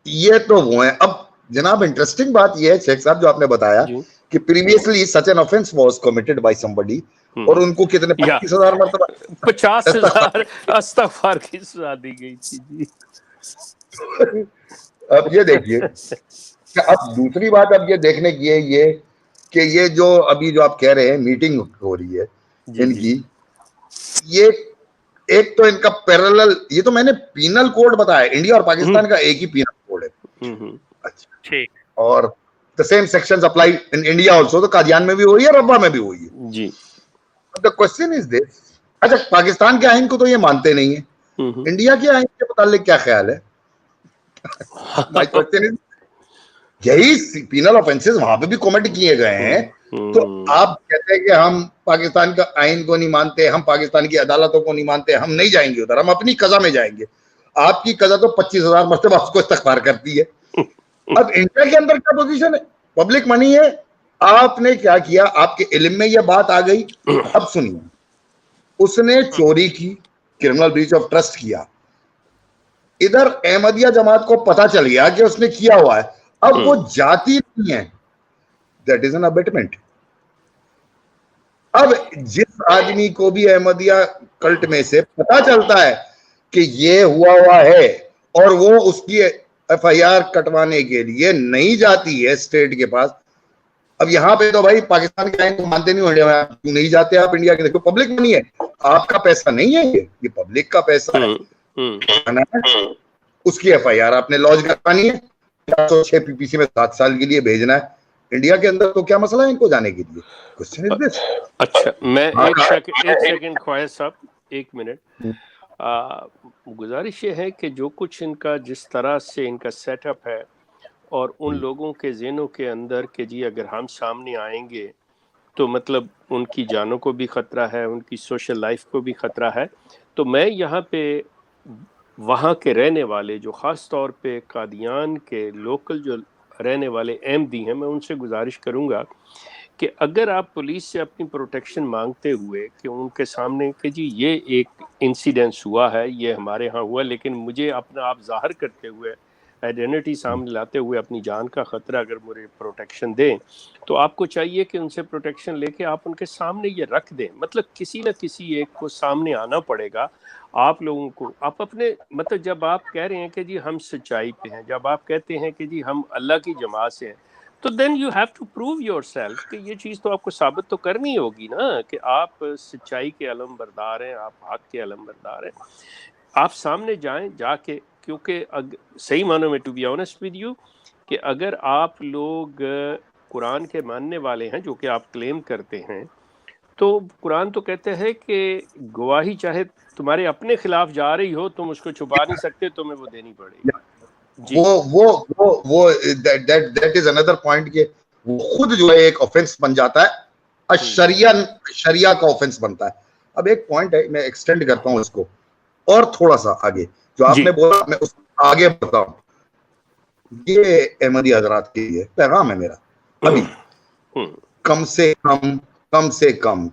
یہ تو وہ ہیں۔ اب جناب انٹرسٹنگ بات یہ ہے شیخ صاحب جو آپ نے بتایا کہ previously such an offence was committed by somebody، اور ان کو کتنے 25,000 مرتبہ 50,000 استغفار کی سزا دی گئی تھی جی۔ اب یہ دیکھیے، اب دوسری بات اب یہ دیکھنے کی ہے یہ کہ یہ جو ابھی جو آپ کہہ رہے ہیں میٹنگ ہو رہی ہے ان کی، یہ ایک تو ان کا پیرالل، یہ تو میں نے پینل کوڈ بتایا، انڈیا اور پاکستان کا ایک ہی پینل کوڈ ہے، اچھا، اور the same sections apply in India also، تو قادیان میں بھی ہوئی ہے، ربا میں بھی ہوئی ہے جی۔ The question is this، اچھا پاکستان کے آئین کو تو یہ مانتے نہیں ہیں، انڈیا کے آئین کے متعلق کیا خیال ہے؟ یہی پینل آفینسز وہاں پہ بھی کمٹ کیے گئے ہیں. تو آپ کہتے ہیں کہ ہم پاکستان کا آئین کو نہیں مانتے, ہم پاکستان کی عدالتوں کو نہیں مانتے, ہم نہیں جائیں گے ادھر, ہم اپنی قضا میں جائیں گے. آپ کی قضا تو 25,000 مرتبہ آپ کو استغفار کرتی ہے. اب انڈیا کے اندر کیا پوزیشن ہے؟ پبلک منی ہے. آپ نے کیا کیا, آپ کے علم میں یہ بات آ گئی. اب سنیے, اس نے چوری کی, کرمنل بریچ آف ٹرسٹ کیا, ادھر احمدیہ جماعت کو پتا چل گیا کہ اس نے کیا ہوا ہے. اب وہ جاتی نہیں ہے, دیٹ از این ابیٹمنٹ. اب جس آدمی کو بھی احمدیہ کلٹ میں سے پتا چلتا ہے کہ یہ ہوا ہے اور وہ اس کی ایف آئی آر کٹوانے کے لیے نہیں جاتی ہے اسٹیٹ کے پاس. اب یہاں پہ تو بھائی پاکستان کے آئین کو مانتے نہیں, کیوں نہیں جاتے آپ انڈیا کے؟ دیکھو پبلک منی ہے, آپ کا پیسہ نہیں ہے, یہ پبلک کا پیسہ ہے. اس کی ایف آئی آر آپ نے لانچ کروانی ہے, 406 پی پی سی میں 7 سال کے لیے بھیجنا ہے. انڈیا کے اندر تو کیا مسئلہ ہے ان کو جانے کے لیے؟ اچھا, میں ایک سیکنڈ خواہش صاحب, 1 منٹ. گزارش یہ ہے کہ جو کچھ ان کا جس طرح سے ان کا سیٹ اپ ہے اور ان لوگوں کے ذہنوں کے اندر کہ جی اگر ہم سامنے آئیں گے تو مطلب ان کی جانوں کو بھی خطرہ ہے, ان کی سوشل لائف کو بھی خطرہ ہے. تو میں یہاں پہ وہاں کے رہنے والے جو خاص طور پہ قادیان کے لوکل جو رہنے والے احمدی ہیں, میں ان سے گزارش کروں گا کہ اگر آپ پولیس سے اپنی پروٹیکشن مانگتے ہوئے کہ ان کے سامنے کہ جی یہ ایک انسیڈنس ہوا ہے, یہ ہمارے ہاں ہوا, لیکن مجھے اپنا آپ ظاہر کرتے ہوئے, آئیڈینٹی سامنے لاتے ہوئے اپنی جان کا خطرہ اگر مجھے پروٹیکشن دیں, تو آپ کو چاہیے کہ ان سے پروٹیکشن لے کے آپ ان کے سامنے یہ رکھ دیں. مطلب کسی نہ کسی ایک کو سامنے آنا پڑے گا آپ لوگوں کو. آپ اپنے مطلب جب آپ کہہ رہے ہیں کہ جی ہم سچائی پہ ہیں, جب آپ کہتے ہیں کہ جی ہم اللہ کی جماعت سے ہیں, تو then you have to prove yourself کہ یہ چیز تو آپ کو ثابت تو کرنی ہوگی نا کہ آپ سچائی کے علم بردار ہیں, آپ حق کے علم بردار ہیں. آپ سامنے جائیں جا کے, کیونکہ صحیح معنوں میں to be honest with you کہ اگر آپ لوگ قرآن کے ماننے والے ہیں جو کہ آپ کلیم کرتے ہیں, تو قرآن تو کہتے ہیں کہ گواہی چاہے تمہارے اپنے خلاف جا رہی ہو تم اس کو چھپا نہیں سکتے, تمہیں وہ دینی پڑے گی. وہ دیٹ از اندر پوائنٹ کہ وہ خود جو ہے ایک آفینس بن جاتا ہے, شریعہ کا آفینس بنتا ہے. اب ایک پوائنٹ ہے, میں ایکسٹینڈ کرتا ہوں اس کو اور تھوڑا سا آگے, جو آپ نے بولا میں اس آگے بتاؤں. یہ احمدی حضرات کے لیے پیغام ہے میرا, ابھی کم سے کم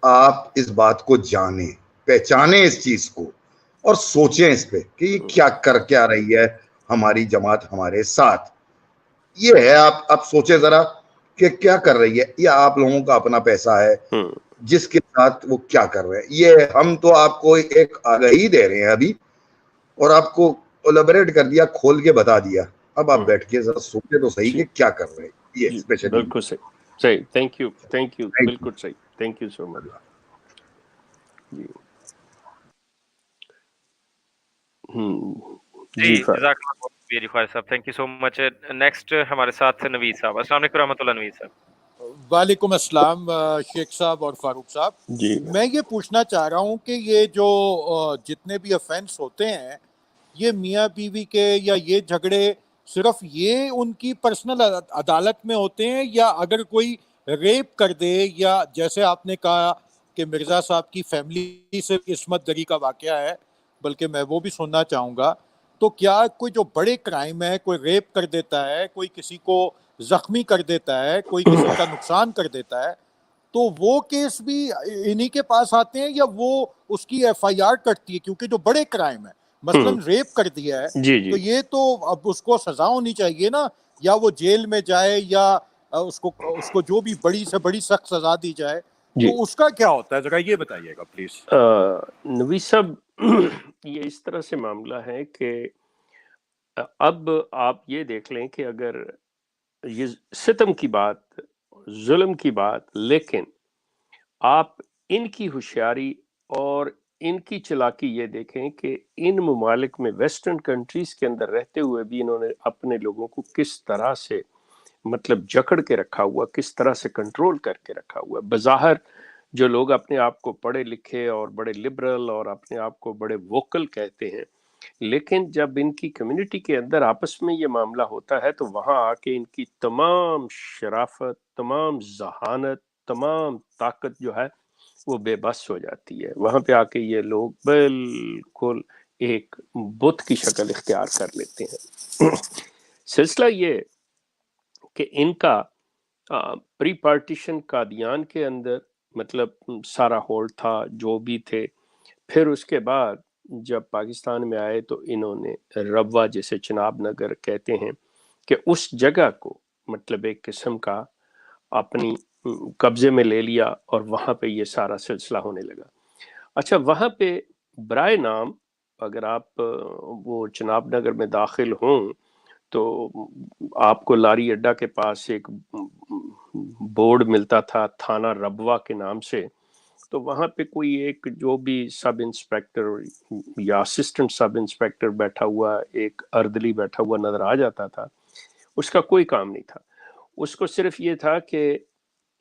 آپ اس بات کو جانیں, پہچانیں اس چیز کو اور سوچیں اس پہ کہ یہ کیا کر کیا رہی ہے ہماری جماعت ہمارے ساتھ. یہ ہے آپ سوچیں ذرا کہ کیا کر رہی ہے. یہ آپ لوگوں کا اپنا پیسہ ہے جس کے ساتھ وہ کیا کر رہے ہیں. یہ ہم تو آپ کو ایک آگاہی دے رہے ہیں ابھی, اور آپ کو الیبریٹ کر دیا, کھول کے بتا دیا. اب آپ بیٹھ کے ذرا سوچیں تو صحیح کہ کیا کر رہے ہیں. یہ اسپیشلی بالکل صحیح. تھینک یو, بالکل صحیح. تھینک یو سو مچ. جی جزاک اللہ خیر صاحب, thank you so much. Next ہمارے ساتھ نوید صاحب. السلام علیکم رحمۃ اللہ. نوید صاحب. وعلیکم السلام شیخ صاحب اور فاروق صاحب. میں یہ پوچھنا چاہ رہا ہوں کہ یہ جو جتنے بھی افینس ہوتے ہیں, یہ میاں بیوی کے یا یہ جھگڑے صرف یہ ان کی پرسنل عدالت میں ہوتے ہیں, یا اگر کوئی ریپ کر دے, یا جیسے آپ نے کہا کہ مرزا صاحب کی فیملی سے عصمت دری کا واقعہ ہے, بلکہ میں وہ بھی سننا چاہوں گا, تو کیا کوئی جو بڑے کرائم ہے, کوئی ریپ کر دیتا ہے, کوئی کسی کو زخمی کر دیتا ہے, کوئی کسی کا نقصان کر دیتا ہے, تو وہ کیس بھی انہی کے پاس آتے ہیں, یا وہ اس کی ایف آئی آر کٹتی ہے؟ کیونکہ جو بڑے کرائم ہیں, مثلاً ریپ کر دیا ہے, تو یہ تو اب اس کو سزا ہونی چاہیے نا, یا وہ جیل میں جائے, یا اس کو جو بھی بڑی سے بڑی سخت سزا دی جائے, تو اس کا کیا ہوتا ہے؟ ذرا یہ بتائیے گا پلیز. نوید صاحب, یہ اس طرح سے معاملہ ہے کہ اب آپ یہ دیکھ لیں کہ اگر یہ ستم کی بات, ظلم کی بات, لیکن آپ ان کی ہوشیاری اور ان کی چلاکی یہ دیکھیں کہ ان ممالک میں ویسٹرن کنٹریز کے اندر رہتے ہوئے بھی انہوں نے اپنے لوگوں کو کس طرح سے مطلب جکڑ کے رکھا ہوا, کس طرح سے کنٹرول کر کے رکھا ہوا. بظاہر جو لوگ اپنے آپ کو پڑھے لکھے اور بڑے لبرل اور اپنے آپ کو بڑے ووکل کہتے ہیں، لیکن جب ان کی کمیونٹی کے اندر آپس میں یہ معاملہ ہوتا ہے تو وہاں آ کے ان کی تمام شرافت، تمام ذہانت، تمام طاقت جو ہے وہ بے بس ہو جاتی ہے. وہاں پہ آ کے یہ لوگ بالکل ایک بت کی شکل اختیار کر لیتے ہیں. سلسلہ یہ کہ ان کا پری پارٹیشن قادیان کے اندر مطلب سارا ہولڈ تھا، جو بھی تھے. پھر اس کے بعد جب پاکستان میں آئے تو انہوں نے ربوہ جسے چناب نگر کہتے ہیں کہ اس جگہ کو مطلب ایک قسم کا اپنی قبضے میں لے لیا اور وہاں پہ یہ سارا سلسلہ ہونے لگا. اچھا، وہاں پہ برائے نام اگر آپ وہ چناب نگر میں داخل ہوں تو آپ کو لاری اڈا کے پاس ایک بورڈ ملتا تھا تھانہ ربوہ کے نام سے. تو وہاں پہ کوئی ایک جو بھی سب انسپیکٹر یا اسسٹنٹ سب انسپیکٹر بیٹھا ہوا، ایک اردلی بیٹھا ہوا نظر آ جاتا تھا. اس کا کوئی کام نہیں تھا، اس کو صرف یہ تھا کہ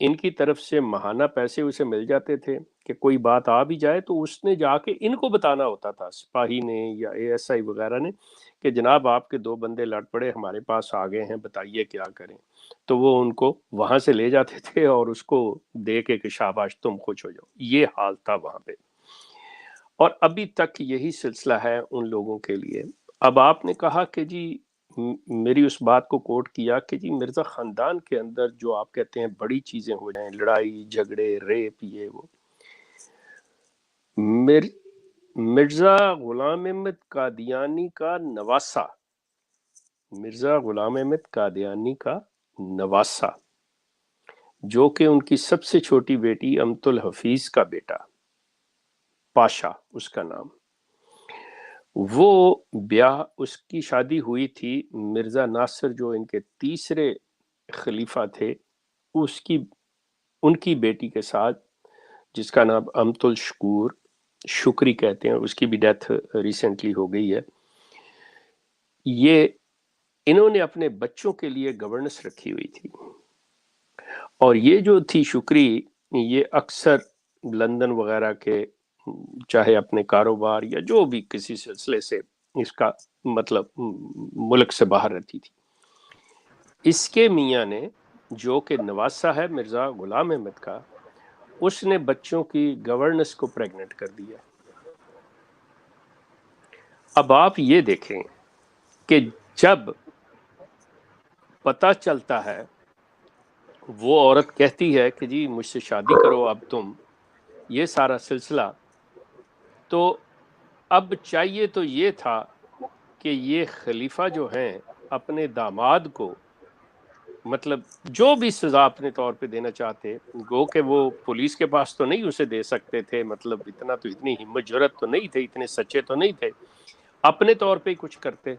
ان کی طرف سے ماہانہ پیسے اسے مل جاتے تھے کہ کوئی بات آ بھی جائے تو اس نے جا کے ان کو بتانا ہوتا تھا، سپاہی نے یا اے ایس آئی وغیرہ نے، کہ جناب آپ کے 2 بندے لڑ پڑے ہمارے پاس آ گئے ہیں، بتائیے کیا کریں. تو وہ ان کو وہاں سے لے جاتے تھے اور اس کو دے کے کہ شاباش تم خوش ہو جاؤ. یہ حال تھا وہاں پہ، اور ابھی تک یہی سلسلہ ہے ان لوگوں کے لیے. اب آپ نے کہا کہ جی میری اس بات کو کوٹ کیا کہ جی مرزا خاندان کے اندر جو آپ کہتے ہیں بڑی چیزیں ہو جائیں، لڑائی جھگڑے ریپ یہ وہ. مرزا غلام احمد قادیانی کا نواسہ، مرزا غلام احمد قادیانی کا نواسہ جو کہ ان کی سب سے چھوٹی بیٹی امت الحفیظ کا بیٹا پاشا اس کا نام، وہ بیاہ اس کی شادی ہوئی تھی مرزا ناصر جو ان کے تیسرے خلیفہ تھے ان کی بیٹی کے ساتھ، جس کا نام امت الشکور شکری کہتے ہیں. اس کی بھی ڈیتھ ریسنٹلی ہو گئی ہے. یہ انہوں نے اپنے بچوں کے لیے گورننس رکھی ہوئی تھی، اور یہ جو تھی شکری یہ اکثر لندن وغیرہ کے چاہے اپنے کاروبار یا جو بھی کسی سلسلے سے اس کا مطلب ملک سے باہر رہتی تھی. اس کے میاں نے جو کہ نواسہ ہے مرزا غلام احمد کا، اس نے بچوں کی گورننس کو پریگننٹ کر دیا. اب آپ یہ دیکھیں کہ جب پتہ چلتا ہے، وہ عورت کہتی ہے کہ جی مجھ سے شادی کرو اب تم، یہ سارا سلسلہ، تو اب چاہیے تو یہ تھا کہ یہ خلیفہ جو ہیں اپنے داماد کو مطلب جو بھی سزا اپنے طور پہ دینا چاہتے، گو کہ وہ پولیس کے پاس تو نہیں اسے دے سکتے تھے، مطلب اتنی ہمت جرت تو نہیں تھے، اتنے سچے تو نہیں تھے، اپنے طور پہ کچھ کرتے.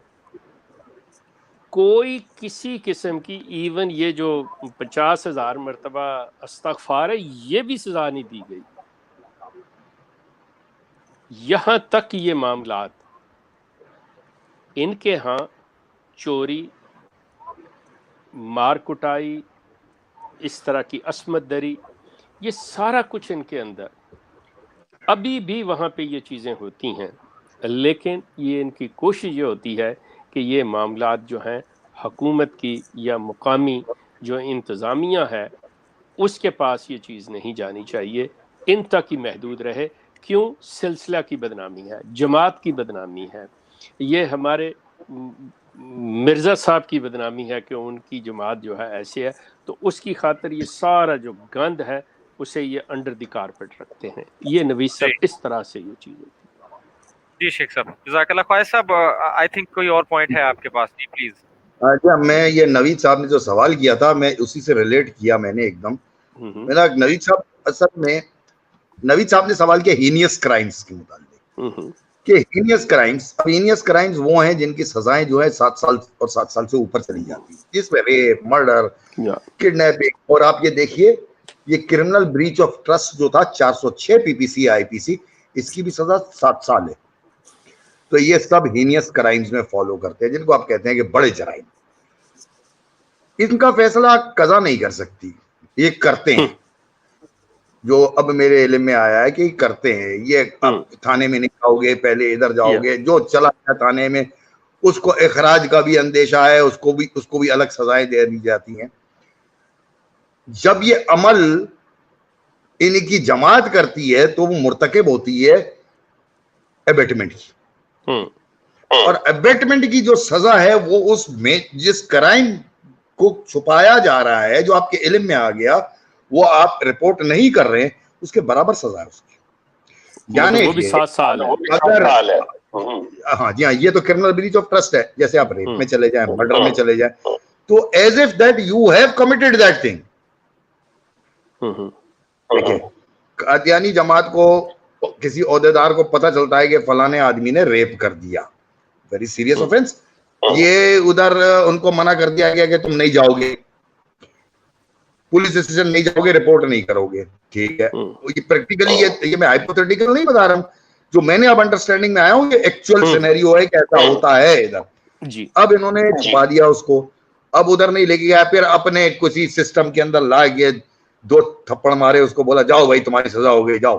کوئی کسی قسم کی ایون یہ جو 50,000 مرتبہ استغفار ہے یہ بھی سزا نہیں دی گئی. یہاں تک یہ معاملات ان کے ہاں چوری، مار کٹائی، اس طرح کی عصمت دری، یہ سارا کچھ ان کے اندر ابھی بھی وہاں پہ یہ چیزیں ہوتی ہیں. لیکن یہ ان کی کوشش یہ ہوتی ہے کہ یہ معاملات جو ہیں حکومت کی یا مقامی جو انتظامیہ ہے اس کے پاس یہ چیز نہیں جانی چاہیے، ان تک ہی محدود رہے. کیوں؟ سلسلہ کی بدنامی ہے، جماعت کی بدنامی ہے، یہ ہمارے مرزا صاحب کی بدنامی ہے کہ ان کی جماعت جو ہے ایسے ہے. تو اس کی خاطر یہ سارا جو گند ہے اسے یہ انڈر دی کارپٹ رکھتے ہیں. یہ نویس صاحب اس طرح سے یہ چیز ہوتی ہے. جی شیخ صاحب، جزاک اللہ. خواجہ صاحب آئی تھنک کوئی اور پوائنٹ ہے آپ کے پاس؟ جی پلیز. اچھا، میں یہ نوید صاحب نے جو سوال کیا تھا میں اسی سے ریلیٹ کیا، میں نے ایک دم میرا نوید صاحب اصل میں نوید صاحب نے سوال کیا ہینیس کرائمز کے متعلق کہ ہینیس کرائمز وہ ہیں جن کی سزائیں جو ہے 7 سال اور 7 سال سے اوپر چلی جاتی ہیں، جس میں ریپ، مرڈر، کڈنیپنگ. اور آپ یہ دیکھیے یہ کرمنل بریچ آف ٹرسٹ جو تھا 406 پی پی سی آئی پی سی، اس کی بھی سزا 7 سال ہے. تو یہ سب ہینیس کرائمز میں فالو کرتے ہیں، جن کو آپ کہتے ہیں کہ بڑے جرائم. ان کا فیصلہ قضا نہیں کر سکتی، یہ کرتے ہیں. جو اب میرے علم میں آیا ہے کہ کرتے ہیں یہ. تھانے میں نہیں جاؤ گے, پہلے ادھر جاؤ گے, جو چلا گیا تھانے میں اس کو اخراج کا بھی اندیشہ ہے, اس کو بھی الگ سزائیں دے دی جاتی ہیں. جب یہ عمل ان کی جماعت کرتی ہے تو وہ مرتکب ہوتی ہے ایبیٹمنٹ کی, اور ایبیٹمنٹ کی جو سزا ہے وہ اس میں جس کرائم کو چھپایا جا رہا ہے, جو آپ کے علم میں آ گیا, وہ آپ رپورٹ نہیں کر رہے ہیں, اس کے برابر سزا ہے اس کی. یعنی وہ بھی 7 سال ہے. ہاں جی ہاں, یہ تو کرمنل بریچ آف ٹرسٹ ہے. جیسے آپ ریپ میں چلے جائیں, مرڈر میں چلے جائیں, تو as if that you have committed that thing. دیکھیں, قادیانی جماعت کو کسی عہدیدار کو پتہ چلتا ہے کہ فلاں آدمی نے ریپ کر دیا, ویری سیریس آفینس, یہ ادھر ان کو منع کر دیا گیا کہ تم نہیں جاؤ گے, پولیس اسٹیشن نہیں جاؤ گے, رپورٹ نہیں کرو گے. ٹھیک ہے, یہ پریکٹیکلی یہ میں ہائپوتھیٹیکل نہیں بتا رہا ہوں, جو میں نے اب انڈرسٹینڈنگ میں آیا ہوں یہ ایکچوئل سینیریو ہے کہ ایسا ہوتا ہے ادھر. اب انہوں نے چھپا دیا اس کو, اب ادھر نہیں لے کے گیا, پھر اپنے کسی سسٹم کے اندر لا کے 2 تھپڑ مارے, اس کو بولا جاؤ بھائی تمہاری سزا ہو گئی, جاؤ.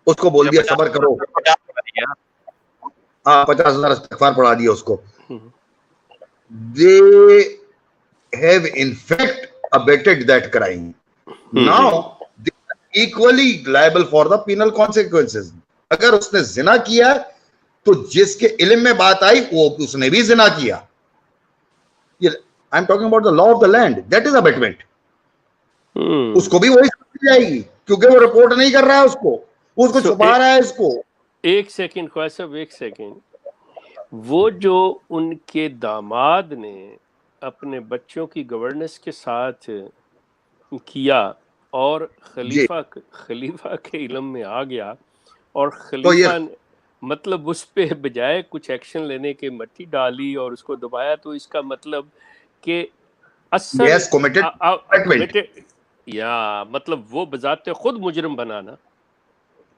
اس کو بول دیا صبر کرو, ہاں 50,000 استغفار پڑھا دیا اس کو. They have in fact abetted that crime. Now they are equally liable for the penal consequences. اگر اس نے زنا کیا تو جس کے علم میں بات آئی وہ اس نے بھی زنا کیا. I'm talking about the law of the land. That is abetment. اس کو بھی وہی سمجھ جائے گی کیونکہ وہ رپورٹ نہیں کر رہا ہے, اس کو چھپا رہا ہے اس کو. ایک سیکنڈ خواہ صاحب, ایک سیکنڈ. وہ جو ان کے داماد نے اپنے بچوں کی گورننس کے ساتھ کیا اور خلیفہ کے علم میں آ گیا, اور خلیفہ مطلب اس پہ بجائے کچھ ایکشن لینے کے مٹی ڈالی اور اس کو دبایا, تو اس کا مطلب کہ یا مطلب وہ بذات خود مجرم بنانا.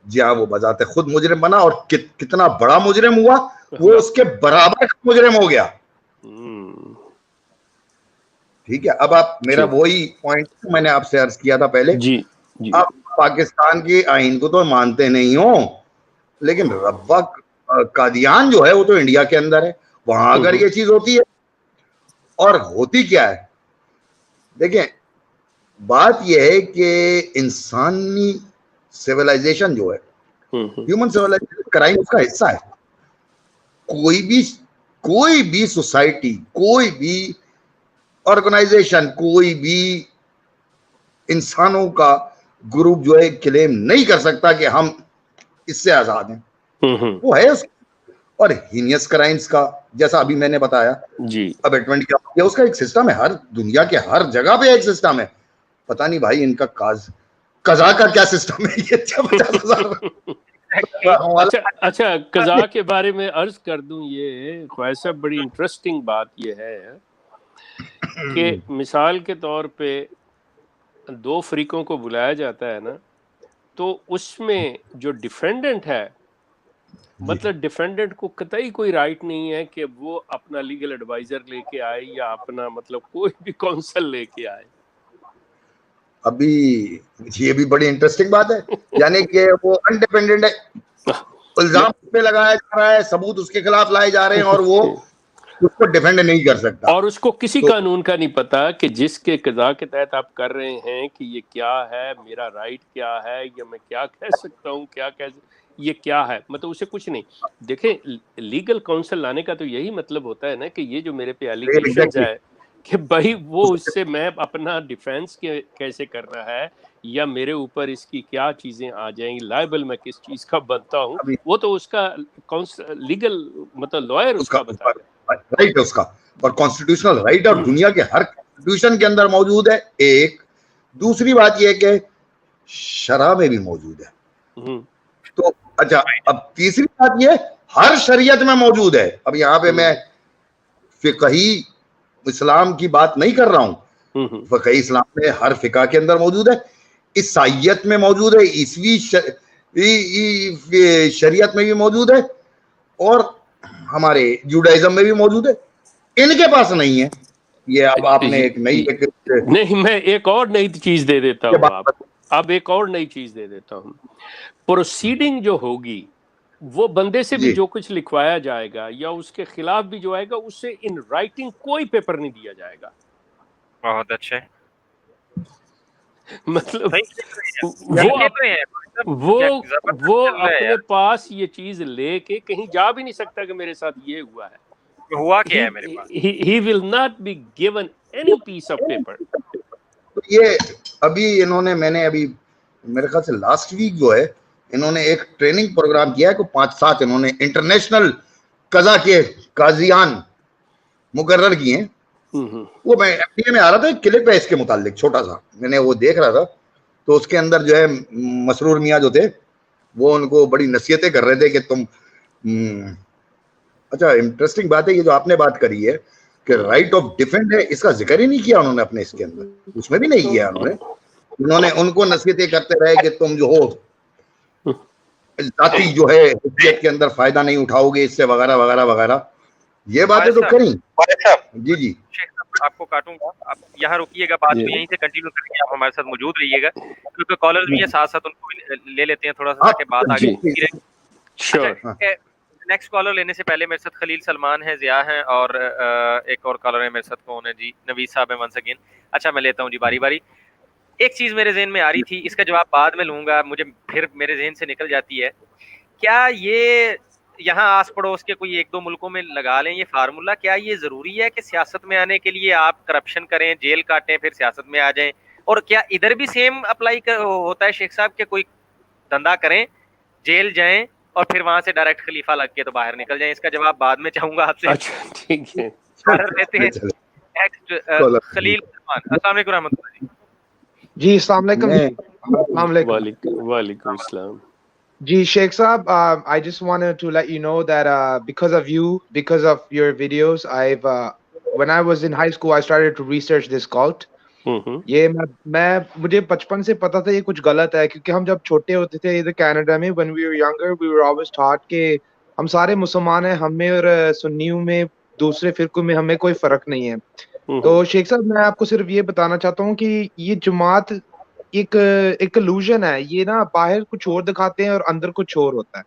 جی ہاں, وہ بذات خود مجرم بنا, اور کتنا بڑا مجرم ہوا, وہ اس کے برابر مجرم ہو گیا. ٹھیک ہے, اب آپ میرا وہی پوائنٹ میں نے آپ سے عرض کیا تھا پہلے, آپ پاکستان کے آئین کو تو مانتے نہیں ہو, لیکن ربا قادیان جو ہے وہ تو انڈیا کے اندر ہے, وہاں اگر یہ چیز ہوتی ہے, اور ہوتی کیا ہے, دیکھیں بات یہ ہے کہ انسانی سیولائزیشن جو ہے, ہیومن سیولائزیشن کرائم اس کا حصہ ہے. کوئی بھی سوسائٹی, کوئی بھی آرگنائزیشن, کوئی بھی انسانوں کا گروپ جو ہے کلیم نہیں کر سکتا کہ ہم اس سے آزاد ہیں. وہ ہے اس, اور ہینیس کرائمز کا جیسا ابھی میں نے بتایا, ابیٹمنٹ کا اس کا ایک سسٹم ہے, ہر دنیا کے ہر جگہ پہ ایک سسٹم ہے. پتہ نہیں بھائی ان کا قضا کا کیا سسٹم ہے. اچھا, قضا کے بارے میں عرض کر دوں, یہ خواہش صاحب بڑی انٹرسٹنگ بات یہ ہے کہ مثال کے طور پہ 2 فریقوں کو بلایا جاتا ہے نا, تو اس میں جو ڈیفینڈنٹ ہے, مطلب ڈیفینڈنٹ کو قطعی کوئی رائٹ نہیں ہے کہ وہ اپنا لیگل ایڈوائزر لے کے آئے یا اپنا مطلب کوئی بھی کونسل لے کے آئے. ابھی یہ بھی بڑی انٹرسٹنگ بات ہے, یعنی کہ وہ انڈیپینڈنٹ ہے, الزام پہ لگایا جا رہا ہے, ثبوت اس کے خلاف لائے جا رہے ہیں, اور وہ اس کو ڈیفینڈ نہیں کر سکتا, اور اس کو کسی قانون کا نہیں پتا کہ جس کے قضا کے تحت آپ کر رہے ہیں کہ یہ کیا ہے, میرا رائٹ کیا ہے, یا میں کیا کہہ سکتا ہوں, یہ کیا ہے, مطلب اسے کچھ نہیں. دیکھیں لیگل کاؤنسل لانے کا تو یہی مطلب ہوتا ہے نا کہ یہ جو میرے پہ ایلیگیشنز ہے کہ بھائی وہ اس سے میں اپنا ڈیفینس کیسے کرنا ہے, یا میرے اوپر اس کی کیا چیزیں آ جائیں گی, لائبل میں کس چیز کا بنتا ہوں, وہ تو اس کا لیگل مطلب لائر اس کا بتا رائٹ اس کا, اور کانسٹیٹیوشنل رائٹ, اور دنیا کے ہر کانسٹیٹیوشن کے اندر موجود ہے. ایک دوسری بات یہ ہے کہ شرع میں بھی موجود ہے. تو اچھا, اب تیسری بات یہ ہر شریعت میں موجود ہے. اب یہاں پہ میں فقہی اسلام کی بات نہیں کر رہا ہوں, فقہی اسلام میں ہر فقہ کے اندر موجود ہے, عیسائیت میں موجود ہے, عیسوی شریعت میں بھی موجود ہے, اور ہمارے جوڈائزم میں بھی موجود ہے. ان کے پاس نہیں ہے. یہ اب آپ نے ایک نئی نہیں, میں ایک اور نئی چیز دے دیتا ہوں. اب ایک اور نئی چیز دے دیتا ہوں, پروسیڈنگ جو ہوگی وہ بندے سے بھی جو کچھ لکھوایا جائے گا یا اس کے خلاف بھی جو آئے گا, اس سے ان رائٹنگ کوئی پیپر نہیں دیا جائے گا. بہت اچھے. مطلب وہ اپنے پاس یہ چیز لے کے کہیں جا بھی نہیں سکتا کہ میرے ساتھ یہ ہوا ہے. ہوا کیا ہے میرے پاس. He will not be given any piece of paper. یہ ابھی انہوں نے, میں نے ابھی میرے خیال سے لاسٹ ویک جو ہے انہوں نے ایک ٹریننگ پروگرام کیا ہے کہ 5-7 انہوں نے انٹرنیشنل قضا کے قاضیان مقرر کیے ہیں. وہ میں ایف ڈی اے میں آ رہا تھا, ایک کلپ ہے اس کے متعلق چھوٹا سا, میں نے وہ دیکھ رہا تھا, تو اس کے اندر جو ہے مسرور میاں جو تھے وہ ان کو بڑی نصیحتیں کر رہے تھے کہ تم اچھا انٹرسٹنگ بات ہے یہ جو آپ نے بات کری ہے کہ رائٹ آف ڈیفینڈ ہے, اس کا ذکر ہی نہیں کیا انہوں نے اپنے اس کے اندر, اس میں بھی نہیں کیا انہوں نے ان کو نصیحتیں کرتے رہے کہ تم جو ہو ذاتی جو ہے حیثیت کے اندر فائدہ نہیں اٹھاؤ گے اس سے وغیرہ وغیرہ وغیرہ, یہ باتیں تو کریں. جی جی آپ کو کاٹوں گا, آپ یہاں رکیے گا, بات کو یہیں سے کنٹینیو کریں گے, آپ ہمارے ساتھ موجود رہیے گا کیونکہ کالر بھی ہے ساتھ ساتھ, ان کو بھی لے لیتے ہیں تھوڑا سا کہ بات آگے رہے. نیکسٹ کالر لینے سے پہلے میرے ساتھ خلیل سلمان ہے, ضیاء ہیں, اور ایک اور کالر ہے میرے ساتھ, کون ہے جی, نوید صاحب ہیں ونس اگین. اچھا میں لیتا ہوں جی باری باری. ایک چیز میرے ذہن میں آ رہی تھی, اس کا جواب بعد میں لوں گا, مجھے پھر میرے ذہن سے نکل جاتی ہے. کیا یہ یہاں آس پڑوس کے کوئی 1-2 ملکوں میں لگا لیں یہ فارمولہ, کیا یہ ضروری ہے کہ سیاست میں آنے کے لیے آپ کرپشن کریں, جیل کاٹیں, پھر سیاست میں آ جائیں؟ اور کیا ادھر بھی سیم اپلائی ہوتا ہے شیخ صاحب کہ کوئی دھندا کریں, جیل جائیں, اور پھر وہاں سے ڈائریکٹ خلیفہ لگ کے تو باہر نکل جائیں؟ اس کا جواب بعد میں چاہوں گا آپ سے. اچھا ٹھیک ہے, لیتے ہیں خلیل سلمان. السلام علیکم رحمۃ اللہ جی. السلام علیکم. السلام علیکم. وعلیکم السلام. جی شیخ صاحب, I just wanted to let you know that because of you, because of your videos, when I was in high school I started to research this cult. یہ مجھے بچپن سے پتا تھا یہ کچھ غلط ہے, کیونکہ ہم جب چھوٹے ہوتے تھے ادھر کینیڈا میں, when we were younger we were always taught کہ ہم سارے مسلمان ہیں, ہم میں اور سنیوں میں دوسرے فرقوں میں ہمیں کوئی فرق نہیں ہے. تو شیخ صاحب میں آپ کو صرف یہ بتانا چاہتا ہوں کہ یہ جماعت ایک الوژن ہے, یہ نا باہر کچھ اور دکھاتے ہیں اور اندر کچھ اور ہوتا ہے.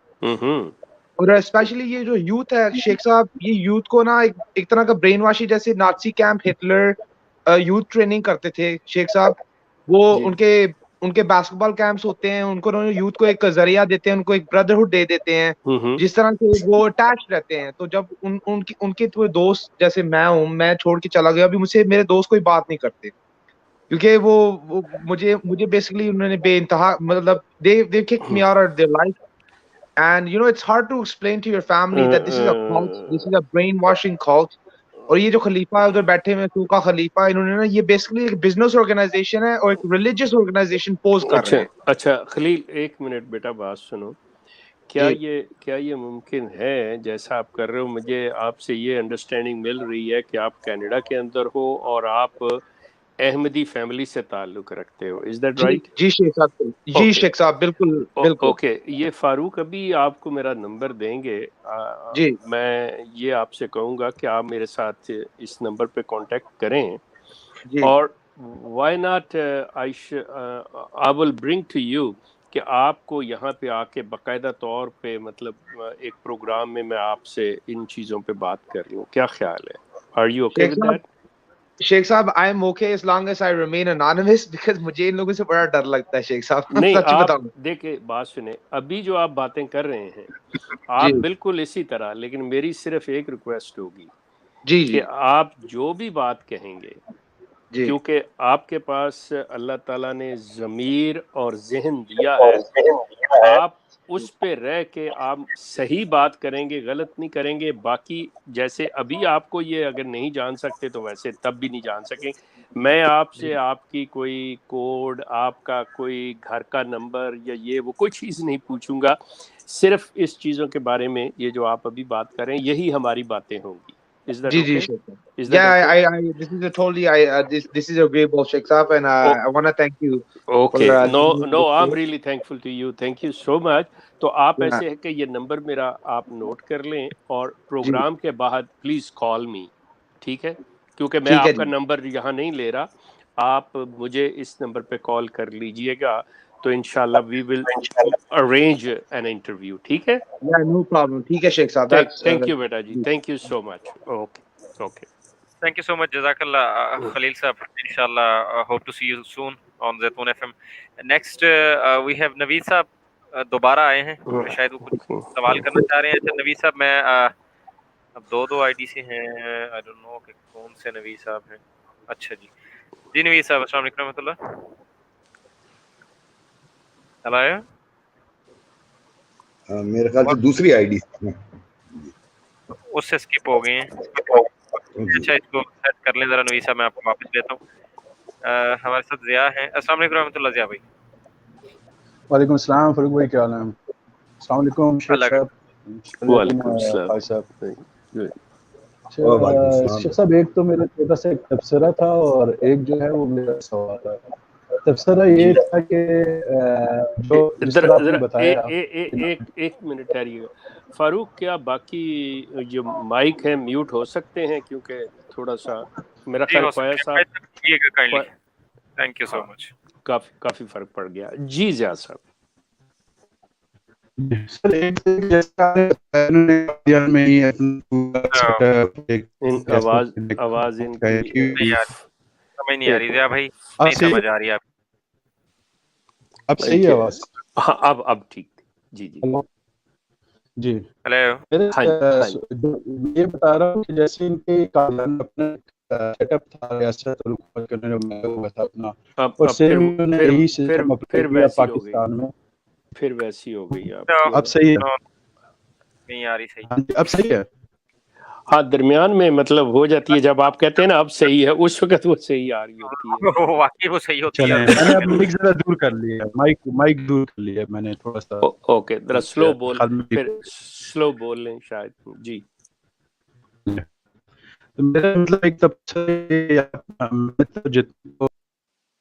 اور اسپیشلی یہ جو یوتھ ہے شیخ صاحب, یہ یوتھ کو نا ایک طرح کا برین واشی, جیسے Nazi camp Hitler youth training کرتے تھے شیخ صاحب, وہ ان کے باسکٹ بال کیمپس ہوتے ہیں, ان کو یوتھ کو ایک ذریعہ دیتے ہیں, ان کو ایک بردرہڈ دے دیتے ہیں, جس طرح سے وہ اٹیچ رہتے ہیں. تو جب ان کے دوست جیسے میں ہوں, میں چھوڑ کے چلا گیا, ابھی مجھ سے میرے دوست کوئی بات نہیں کرتے, کیونکہ وہ مجھے بیسکلی انہوں نے بے انتہا مطلب they kicked me out of their life. And you know it's hard to explain to your family that this is a cult, this is a brainwashing cult. اور یہ جو خلیفہ ادھر بیٹھے ہوئے سوکا خلیفہ, انہوں نے نا یہ بیسکلی ایک بزنس آرگنائزیشن ہے اور ایک ریلیجیس آرگنائزیشن پوز کر رہے ہیں. اچھا خلیل ایک منٹ بیٹا بات سنو, کیا یہ ممکن ہے جیسا آپ کر رہے ہو, مجھے آپ سے یہ انڈرسٹینڈنگ مل رہی ہے کہ آپ کینیڈا کے اندر ہو اور آپ احمدی فیملی سے تعلق رکھتے ہو, از دیٹ رائٹ؟ جی شیخ صاحب, جی شیخ صاحب بالکل بالکل. اوکے, یہ فاروق ابھی آپ کو میرا نمبر دیں گے, جی میں یہ آپ سے کہوں گا کہ آپ میرے ساتھ اس نمبر پہ کانٹیکٹ کریں, اور why not I will bring to you کہ آپ کو یہاں پہ آ کے باقاعدہ طور پہ مطلب ایک پروگرام میں آپ سے ان چیزوں پہ بات کر لوں, کیا خیال ہے؟ Are you okay with that? Sheikh صاحب I am okay as long as I remain anonymous, because مجھے ان لوگوں سے بڑا ڈر لگتا ہے شیخ صاحب. نہیں سچ آپ بتاؤں, دیکھیں بات سنیں, ابھی جو آپ باتیں کر رہے ہیں آپ بالکل اسی طرح, لیکن میری صرف ایک ریکویسٹ ہوگی کہ آپ جو بھی بات کہیں گے, کیونکہ آپ کے پاس اللہ تعالیٰ نے ضمیر اور ذہن دیا ہے, آپ اس پہ رہ کے آپ صحیح بات کریں گے, غلط نہیں کریں گے. باقی جیسے ابھی آپ کو یہ اگر نہیں جان سکتے تو ویسے تب بھی نہیں جان سکیں. میں آپ سے آپ کی کوئی کوڈ, آپ کا کوئی گھر کا نمبر یا یہ وہ کوئی چیز نہیں پوچھوں گا, صرف اس چیزوں کے بارے میں یہ جو آپ ابھی بات کریں یہی ہماری باتیں ہوں گی. Is that okay? Is that okay? This is totally this is agreeable Sheikh Saab, and I want to thank you. Okay, no I'm really thankful to you, thank you so much. تو آپ ایسے ہے کہ یہ نمبر میرا آپ نوٹ کر لیں, اور پروگرام کے بعد پلیز کال می, ٹھیک ہے, کیونکہ میں آپ کا نمبر یہاں نہیں لے رہا, آپ مجھے اس نمبر پہ کال کر لیجئے گا تو انشاءاللہ we will arrange an interview. ٹھیک ہے؟ Yeah, no problem. ٹھیک ہے شیخ صاحب. تھینک یو بیٹا جی, thank you so much. Okay okay. Thank you so much. Jazakallah, Khalil Saab. Inshallah, hope to see you soon on Zaitoon FM. Next, we have Naveed Saab. دوبارہ آئے ہیں, شاید وہ کچھ سوال کرنا چاہ رہے ہیں. اچھا نوید صاحب, میں اب دو آئی ڈی سے ہیں, آئی ڈونٹ نو کہ کون سے نوید صاحب ہیں. اچھا جی, جی نوید صاحب السلام علیکم رحمۃ اللہ. ہلو, میرے خیال سے دوسری آئی ڈی اس سے اسکپ ہو گئے ہیں. اچھا اس کو سیٹ کر لیں ذرا نوید صاحب, میں آپ کو واپس لیتا ہوں. ہمارے ساتھ ضیاء ہیں. السلام علیکم رحمۃ اللہ. ضیاء بھائی. وعلیکم السلام فاروق بھائی, کیا حال ہے؟ السلام علیکم شیخ صاحب. وعلیکم السلام صاحب. شیخ صاحب, ایک تو میرا چھوٹا سا ایک تبصرہ تھا اور ایک جو ہے وہ میرا سوال ہے. تبصرہ یہ تھا کہ جو جس طرح آپ نے بتایا. ایک منٹ ٹھہریے گا فاروق, کیا باقی جو مائک ہیں میوٹ ہو سکتے ہیں؟ کیونکہ تھوڑا سا میرا خیال فیاض صاحب, تھینک یو سو مچ, کافی فرق پڑ گیا. جی ضیاء صاحب. سر آواز ان کی سمجھ نہیں آ رہی. ضیاء بھائی نہیں سمجھ آ رہی آپ. اب صحیح ہے آواز؟ ہاں اب ٹھیک. جی جی جی. ہلو, یہ بتا رہا ہوں کہ جیسے ان کے اپنا سیٹ اپ تھا, ریاست ہوا تھا اپنا, اور سیم یہی سسٹم اپلائی کیا پاکستان میں. پھر ویسی ہو گئی آپ. اب صحیح ہے؟ نہیں آ رہی صحیح. اب صحیح ہے؟ ہاں, درمیان میں مطلب ہو جاتی ہے جب آپ کہتے ہیں نا اب صحیح ہے, اس وقت وہ صحیح آ رہی ہوتی ہے. واقعی وہ صحیح ہوتی ہے. میں نے اب مائک ذرا دور کر لیا, مائک دور کر لیا میں نے تھوڑا سا. اوکے, ذرا سلو بول, پھر سلو بول لیں شاید. جی. میرا مطلب ایک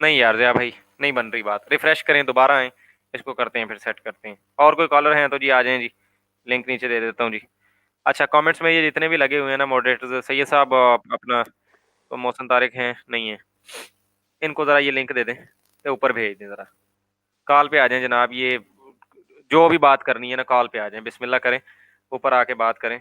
نہیں یار ضیاء بھائی نہیں بن رہی بات. ریفریش کریں, دوبارہ آئیں, اس کو کرتے ہیں, پھر سیٹ کرتے ہیں. اور کوئی کالر ہیں تو جی آ جائیں جی, لنک نیچے دے دیتا ہوں جی. اچھا کامنٹس میں یہ جتنے بھی لگے ہوئے ہیں نا ماڈریٹرز, سید صاحب اپنا تو محسن طارق ہیں نہیں ہیں, ان کو ذرا یہ لنک دے دیں, اوپر بھیج دیں ذرا. کال پہ آ جائیں جناب, یہ جو بھی بات کرنی ہے نا کال پہ آ جائیں, بسم اللہ کریں, اوپر آ کے بات کریں.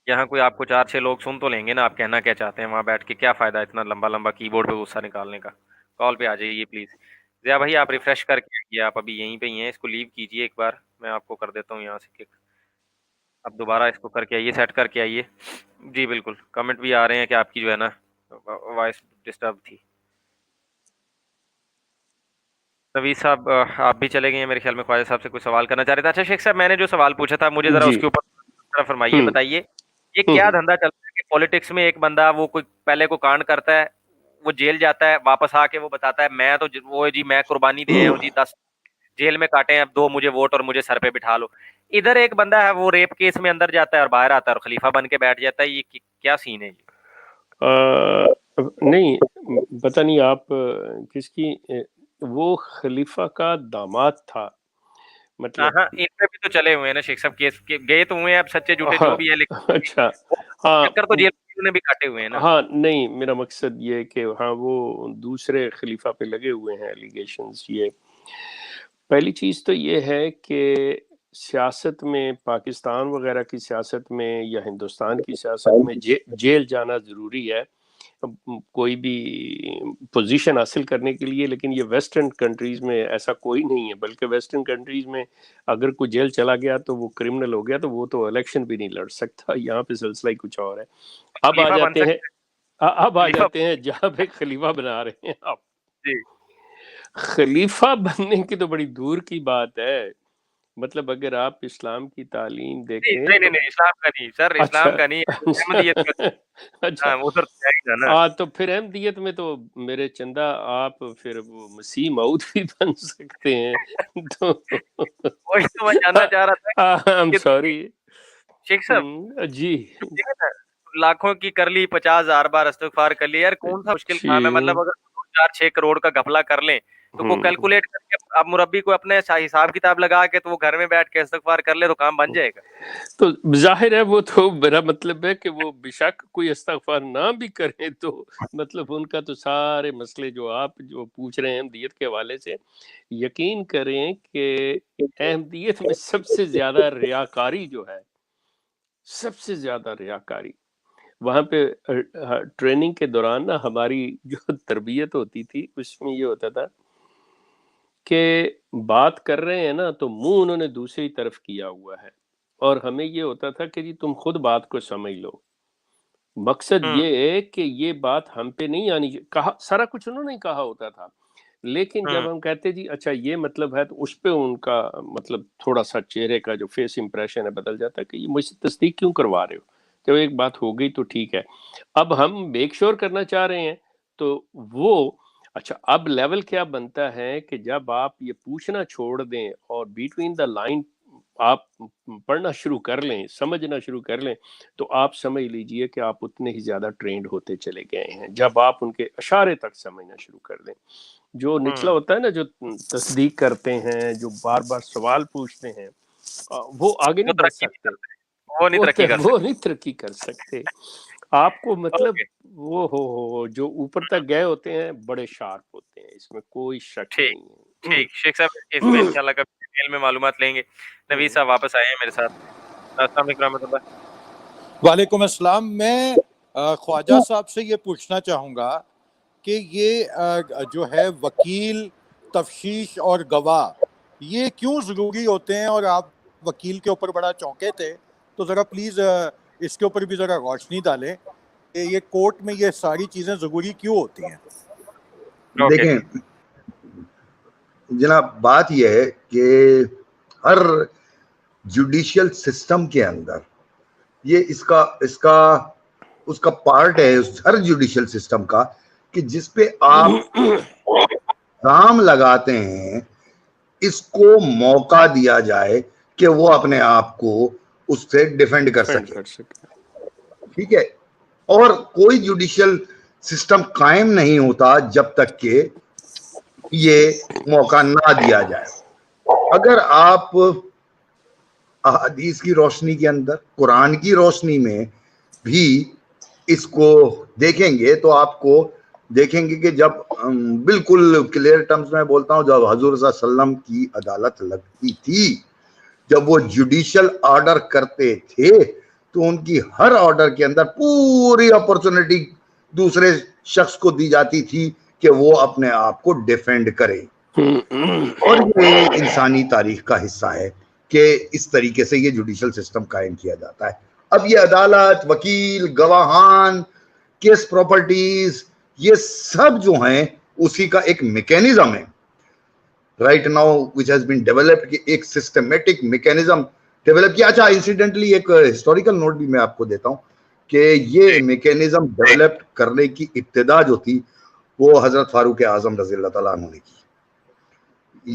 یہاں کوئی آپ کو 4-6 لوگ سن تو لیں گے نا آپ کہنا کیا چاہتے ہیں, وہاں بیٹھ کے کیا فائدہ اتنا لمبا کی بورڈ پہ غصہ نکالنے کا. کال پہ آ جائیے پلیز. ضیاء بھائی آپ ریفریش کر کے آئیے, آپ ابھی یہیں پہ ہی ہیں, اس کو لیو کیجیے ایک بار, میں آپ کو کر دیتا ہوں یہاں سے کک. اب دوبارہ اس کو کر کے آئیے, سیٹ کر کے آئیے. جی بالکل, کمنٹ بھی آ رہے ہیں کہ آپ کی جو ہے نا وائس ڈسٹرب تھی. نوید صاحب آپ بھی چلے گئے ہیں میرے خیال میں, خواجہ صاحب سے کوئی سوال کرنا چاہ رہے تھے. اچھا شیخ صاحب, میں نے جو سوال پوچھا تھا مجھے ذرا اس کے اوپر فرمائیے, بتائیے یہ کیا دھندا چلتا ہے کہ پولیٹکس میں ایک بندہ وہ کوئی پہلے کو کانڈ کرتا ہے, وہ جیل جاتا ہے, واپس آ کے وہ بتاتا ہے میں تو وہ جی میں قربانی دے ہوں جی, 10 جیل میں کاٹے ہیں, اب 2 مجھے ووٹ اور مجھے سر پہ بٹھا لو. ادھر ایک بندہ ہے وہ ریپ کیس میں اندر جاتا ہے اور باہر آتا ہے اور خلیفہ بن کے بیٹھ جاتا ہے. یہ کیا سین ہے یہ؟ نہیں پتہ نہیں آپ کس کی, وہ خلیفہ کا داماد تھا. مطلب ان پہ بھی تو چلے ہوئے ہیں نا شیخ صاحب, کیس گئے تو ہوئے ہیں, اب سچے جھوٹے جو بھی ہے, لیکن اچھا ہاں چکر تو جیل نے بھی کاٹے ہوئے ہیں نا. ہاں نہیں, میرا مقصد یہ کہ ہاں وہ دوسرے خلیفہ پہ لگے ہوئے ہیں ایلیگیشنز. یہ پہلی چیز تو یہ ہے کہ سیاست میں, پاکستان وغیرہ کی سیاست میں یا ہندوستان کی سیاست میں جیل جانا ضروری ہے کوئی بھی پوزیشن حاصل کرنے کے لیے, لیکن یہ ویسٹرن کنٹریز میں ایسا کوئی نہیں ہے. بلکہ ویسٹرن کنٹریز میں اگر کوئی جیل چلا گیا تو وہ کرمنل ہو گیا, تو وہ تو الیکشن بھی نہیں لڑ سکتا. یہاں پہ سلسلہ ہی کچھ اور ہے. اب آ جاتے ہیں جہاں پہ خلیفہ بنا رہے ہیں آپ. خلیفہ بننے کی تو بڑی دور کی بات ہے. مطلب اگر آپ اسلام کی تعلیم دیکھیں, نہیں اسلام کا نہیں سر, اسلام کا نہیں, احمدیت کا. اچھا ہاں, تو پھر احمدیت میں تو میرے چندہ آپ پھر وہ مسیح موعود بھی بن سکتے ہیں. تو وہی تو میں جاننا چاہ رہا تھا. I'm sorry شیخ صاحب جی, لاکھوں کی کر لی, 50,000 بار استغفار کر لی, یار کون سا مشکل کام ہے؟ مطلب اگر 4-6 کروڑ کا گھپلا کر لیں تو وہ کیلکولیٹ کر کے اب مربی کو اپنے حساب کتاب لگا کے تو وہ گھر میں بیٹھ کے استغفار کر لے تو کام بن جائے گا. تو ظاہر ہے وہ تو میرا مطلب ہے کہ وہ بشک کوئی استغفار نہ بھی کریں تو مطلب ان کا تو سارے مسئلے جو آپ جو پوچھ رہے ہیں احمدیت کے حوالے سے، یقین کریں کہ احمدیت میں سب سے زیادہ ریاکاری جو ہے، سب سے زیادہ ریاکاری وہاں پہ ٹریننگ کے دوران نا ہماری جو تربیت ہوتی تھی اس میں یہ ہوتا تھا کہ بات کر رہے ہیں نا تو منہ انہوں نے دوسری طرف کیا ہوا ہے، اور ہمیں یہ ہوتا تھا کہ جی تم خود بات کو سمجھ لو. مقصد یہ ہے کہ یہ بات ہم پہ نہیں آنی چاہیے، کہا سارا کچھ انہوں نے کہا ہوتا تھا، لیکن جب ہم کہتے جی اچھا یہ مطلب ہے تو اس پہ ان کا مطلب تھوڑا سا چہرے کا جو فیس امپریشن ہے بدل جاتا ہے کہ یہ مجھ سے تصدیق کیوں کروا رہے ہو. جب ایک بات ہو گئی تو ٹھیک ہے، اب ہم میک شور کرنا چاہ رہے ہیں تو وہ اچھا اب لیول کیا بنتا ہے کہ جب آپ یہ پوچھنا چھوڑ دیں اور بیٹوین دا لائن آپ پڑھنا شروع کر لیں، سمجھنا شروع کر لیں، تو آپ سمجھ لیجئے کہ آپ اتنے ہی زیادہ ٹرینڈ ہوتے چلے گئے ہیں. جب آپ ان کے اشارے تک سمجھنا شروع کر دیں، جو نچلا ہوتا ہے نا، جو تصدیق کرتے ہیں، جو بار بار سوال پوچھتے ہیں، وہ آگے نہیں بڑھ سکتے، وہ نہیں ترقی کر سکتے. آپ کو مطلب وہ ہو جو اوپر تک گئے ہوتے ہیں بڑے شارپ ہوتے ہیں، اس میں کوئی شک نہیں ہے. ٹھیک شیخ صاحب اس میں انشاءاللہ کبھی ڈیٹیل میں معلومات لیں گے. نوید صاحب واپس آئے ہیں میرے ساتھ. السلام علیکم رحمۃ اللہ. وعلیکم السلام. میں خواجہ صاحب سے یہ پوچھنا چاہوں گا کہ یہ جو ہے وکیل، تفتیش اور گواہ یہ کیوں ضروری ہوتے ہیں، اور آپ وکیل کے اوپر بڑا چونکے تھے تو ذرا پلیز اس کے اوپر بھی ذرا روشنی ڈالیں کہ یہ کورٹ میں یہ ساری چیزیں ضروری کیوں ہوتی ہیں. دیکھیں جناب، بات یہ ہے کہ ہر جوڈیشل سسٹم کے اندر یہ اس کا پارٹ ہے، ہر جوڈیشل سسٹم کا، کہ جس پہ آپ کام لگاتے ہیں اس کو موقع دیا جائے کہ وہ اپنے آپ کو اس سے ڈیفینڈ کر سکے. ٹھیک ہے، اور کوئی جوڈیشل سسٹم قائم نہیں ہوتا جب تک کہ یہ موقع نہ دیا جائے. اگر آپ احادیث کی روشنی کے اندر، قرآن کی روشنی میں بھی اس کو دیکھیں گے تو آپ کو دیکھیں گے کہ جب بالکل کلیئر ٹرمز میں بولتا ہوں، جب حضور صلی اللہ علیہ وسلم کی عدالت لگتی تھی، جب وہ جوڈیشل آرڈر کرتے تھے تو ان کی ہر آرڈر کے اندر پوری اپورچونٹی دوسرے شخص کو دی جاتی تھی کہ وہ اپنے آپ کو ڈیفینڈ کرے. اور یہ انسانی تاریخ کا حصہ ہے کہ اس طریقے سے یہ جوڈیشل سسٹم قائم کیا جاتا ہے. اب یہ عدالت، وکیل، گواہان، کیس پراپرٹیز، یہ سب جو ہیں اسی کا ایک میکینزم ہے right now which has been developed، ایک سسٹمیٹک میکینزم ڈیولپ کیا. اچھا انسیڈنٹلی ایک ہسٹوریکل نوٹ بھی میں آپ کو دیتا ہوں کہ یہ میکینزم ڈیولپ کرنے کی ابتدا جو تھی وہ حضرت فاروق اعظم رضی اللہ تعالیٰ عنہ نے کی.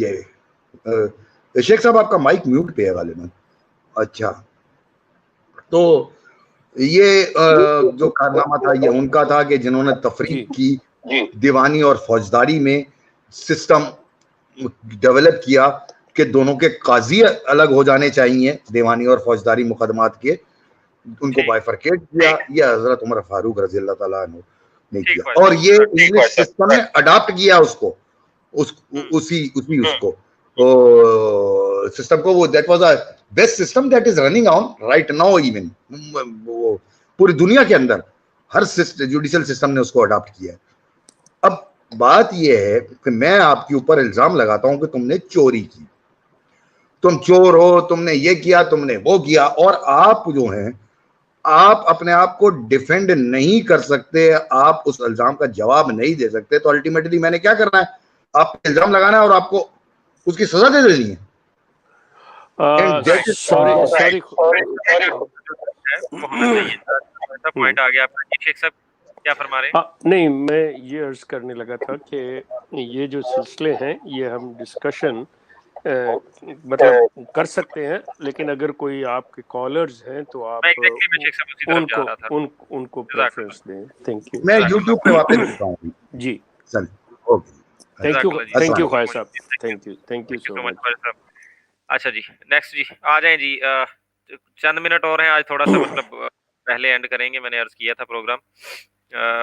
یہ شیخ صاحب آپ کا مائک میوٹ پہ ہے غالباً. اچھا، تو یہ جو کارنامہ تھا یہ ان کا تھا کہ جنہوں نے تفریق کی دیوانی اور فوجداری میں، سسٹم ڈیولپ کیا کہ دونوں کے قاضی الگ ہو جانے چاہیے، دیوانی اور فوجداری مقدمات کے، ان کو بائفرکیٹ کیا. یہ حضرت عمر فاروق رضی اللہ تعالیٰ عنہ نے کیا، اور یہ انگلش سسٹم نے اڈاپٹ کیا اس کو، اسی سسٹم کو. وہ that was a best system that is running on right now. Even پوری دنیا کے اندر ہر جوڈیشل سسٹم نے اس کو اڈاپٹ کیا. اب بات یہ ہے کہ میں آپ کے اوپر الزام لگاتا ہوں کہ تم نے چوری کی، تم چور ہو، تم نے یہ کیا، تم نے وہ کیا، اور آپ جو ہیں آپ اپنے آپ کو ڈیفینڈ نہیں کر سکتے، آپ اس الزام کا جواب نہیں دے سکتے، تو الٹیمیٹلی میں نے کیا کرنا ہے؟ آپ کو الزام لگانا ہے اور آپ کو اس کی سزا دے دینی ہے. نہیں، میں یہ عرض کرنے لگا تھا کہ یہ جو سلسلے ہیں یہ ہم ڈسکشن مطلب کر سکتے ہیں، لیکن اگر کوئی آپ کے کالرز ہیں تو آپ ان کو پریفرنس دیں. Thank you. میں یوٹیوب پہ واپس دیتا ہوں. جی چل اوکے. thank you خواجہ صاحب, thank you so much. اچھا جی, نیکسٹ جی آ جائیں جی. چند منٹ اور ہیں, آج تھوڑا سا مطلب پہلے اینڈ کریں گے. میں نے عرض کیا تھا پروگرام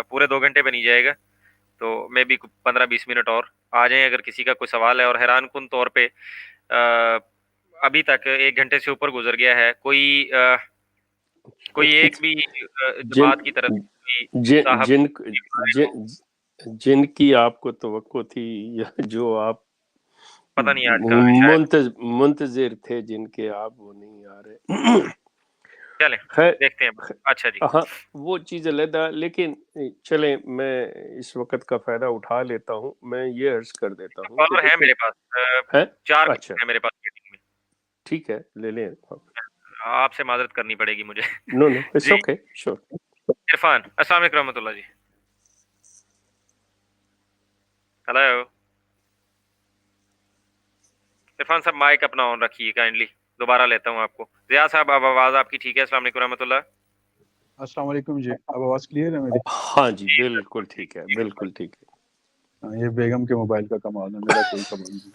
پورے 2 گھنٹے بنی جائے گا, تو میں بھی 15-20 منٹ اور آ جائیں اگر کسی کا کوئی سوال ہے. اور حیران کن طور پہ ابھی تک 1 گھنٹے سے اوپر گزر گیا ہے, کوئی ایک بھی جماعت کی طرف جن کی آپ کو توقع تھی یا جو آپ پتہ نہیں آج کا منتظر تھے جن کے آپ وہ نہیں آ رہے, چلیں دیکھتے ہیں. اچھا جی, ہاں وہ چیز علیحدہ, لیکن چلیں میں اس وقت کا فائدہ اٹھا لیتا ہوں. میں یہ عرض کر دیتا ہوں کالر ہے میرے پاس, 4 اچھا ہے میرے پاس میٹنگ میں. ٹھیک ہے, لے لیں. آپ سے معذرت کرنی پڑے گی مجھے. نو اٹس اوکے, شور. عرفان, السلام علیکم رحمۃ اللہ جی. ہلو عرفان صاحب, مائک اپنا آن رکھیے کائنڈلی, دوبارہ لیتا ہوں آپ کو. ضیاء صاحب اب آواز آپ کی ٹھیک ہے؟ السلام علیکم رحمۃ اللہ. السلام علیکم جی, اب آواز کلیئر ہے میری؟ ہاں جی بالکل ٹھیک ہے, بالکل ٹھیک ہے. یہ بیگم کے موبائل کا کمال ہے, میرا کوئی کمال نہیں.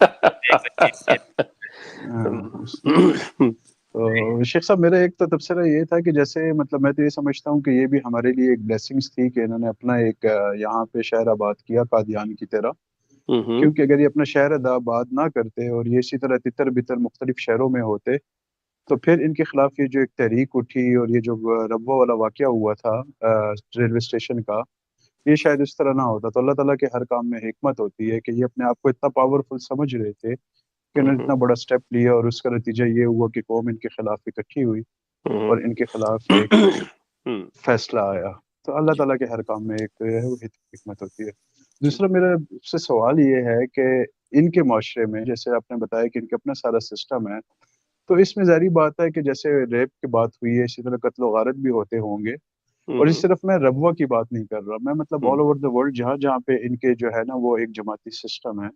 تو شیخ صاحب میرا ایک تو تبصرہ یہ تھا کہ جیسے مطلب میں تو یہ سمجھتا ہوں کہ یہ بھی ہمارے لیے ایک بلیسنگز تھی کہ انہوں نے اپنا ایک یہاں پہ شہر آباد کیا قادیان کی طرح, کیونکہ اگر یہ اپنا شہر آباد نہ کرتے اور یہ اسی طرح تتر بتر مختلف شہروں میں ہوتے تو پھر ان کے خلاف یہ جو ایک تحریک اٹھی اور یہ جو ربوہ والا واقعہ ہوا تھا ریلوے اسٹیشن کا, یہ شاید اس طرح نہ ہوتا. تو اللہ تعالیٰ کے ہر کام میں حکمت ہوتی ہے کہ یہ اپنے آپ کو اتنا پاورفل سمجھ رہے تھے کہ انہوں نے اتنا بڑا سٹیپ لیا, اور اس کا نتیجہ یہ ہوا کہ قوم ان کے خلاف اکٹھی ہوئی اور ان کے خلاف ایک فیصلہ آیا. تو اللہ تعالیٰ کے ہر کام میں ایک حکمت ہوتی ہے. دوسرا میرا سے سوال یہ ہے کہ ان کے معاشرے میں جیسے آپ نے بتایا کہ ان کا اپنا سارا سسٹم ہے, تو اس میں ظاہری بات ہے کہ جیسے ریپ کی بات ہوئی ہے اسی طرح قتل و غارت بھی ہوتے ہوں گے. اور اس صرف میں ربوہ کی بات نہیں کر رہا, میں مطلب آل اوور دا ورلڈ جہاں جہاں پہ ان کے جو ہے نا وہ ایک جماعتی سسٹم ہے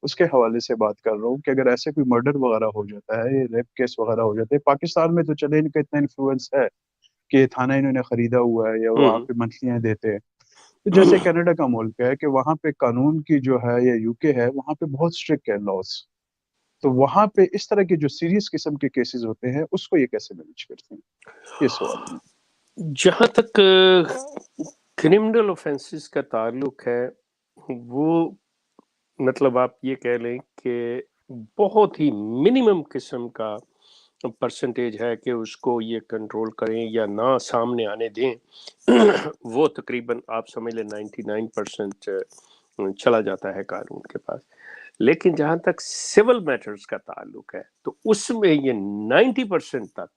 اس کے حوالے سے بات کر رہا ہوں کہ اگر ایسے کوئی مرڈر وغیرہ ہو جاتا ہے, ریپ کیس وغیرہ ہو جاتے ہیں, پاکستان میں تو چلے ان کا اتنا انفلوئنس ہے کہ یہ تھانہ انہوں نے خریدا ہوا ہے یا وہاں پہ منتھلیاں دیتے ہیں. تو جیسے کینیڈا کا ملک ہے کہ وہاں پہ قانون کی جو ہے یا یو کے ہے وہاں پہ بہت اسٹرکٹ ہے لاس, تو وہاں پہ اس طرح کے جو سیریس قسم کے کیسز ہوتے ہیں اس کو یہ کیسے مینیج کرتے ہیں, یہ سوال ہے. جہاں تک کرمنل آفینسز کا تعلق ہے وہ مطلب آپ یہ کہہ لیں کہ بہت ہی منیمم قسم کا پرسنٹیج ہے کہ اس کو یہ کنٹرول کریں یا نہ سامنے آنے دیں. وہ تقریباً آپ سمجھ لیں 99% چلا جاتا ہے قانون کے پاس. لیکن جہاں تک سول میٹرز کا تعلق ہے تو اس میں یہ 90% تک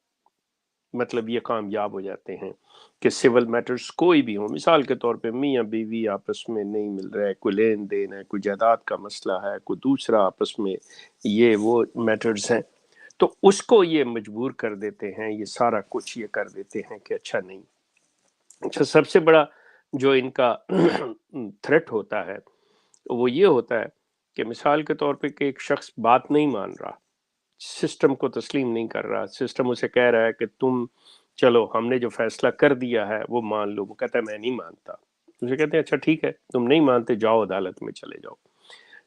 مطلب یہ کامیاب ہو جاتے ہیں کہ سول میٹرز کوئی بھی ہوں. مثال کے طور پہ میاں بیوی آپس میں نہیں مل رہا ہے, کوئی لین دین ہے, کوئی جائیداد کا مسئلہ ہے, کوئی دوسرا آپس میں یہ وہ میٹرز ہیں, تو اس کو یہ مجبور کر دیتے ہیں, یہ سارا کچھ یہ کر دیتے ہیں کہ اچھا نہیں. اچھا سب سے بڑا جو ان کا تھریٹ ہوتا ہے وہ یہ ہوتا ہے کہ مثال کے طور پہ کہ ایک شخص بات نہیں مان رہا, سسٹم کو تسلیم نہیں کر رہا, سسٹم اسے کہہ رہا ہے کہ تم چلو ہم نے جو فیصلہ کر دیا ہے وہ مان لو, وہ کہتا ہے میں نہیں مانتا. اسے کہتے ہیں اچھا ٹھیک ہے تم نہیں مانتے, جاؤ عدالت میں چلے جاؤ.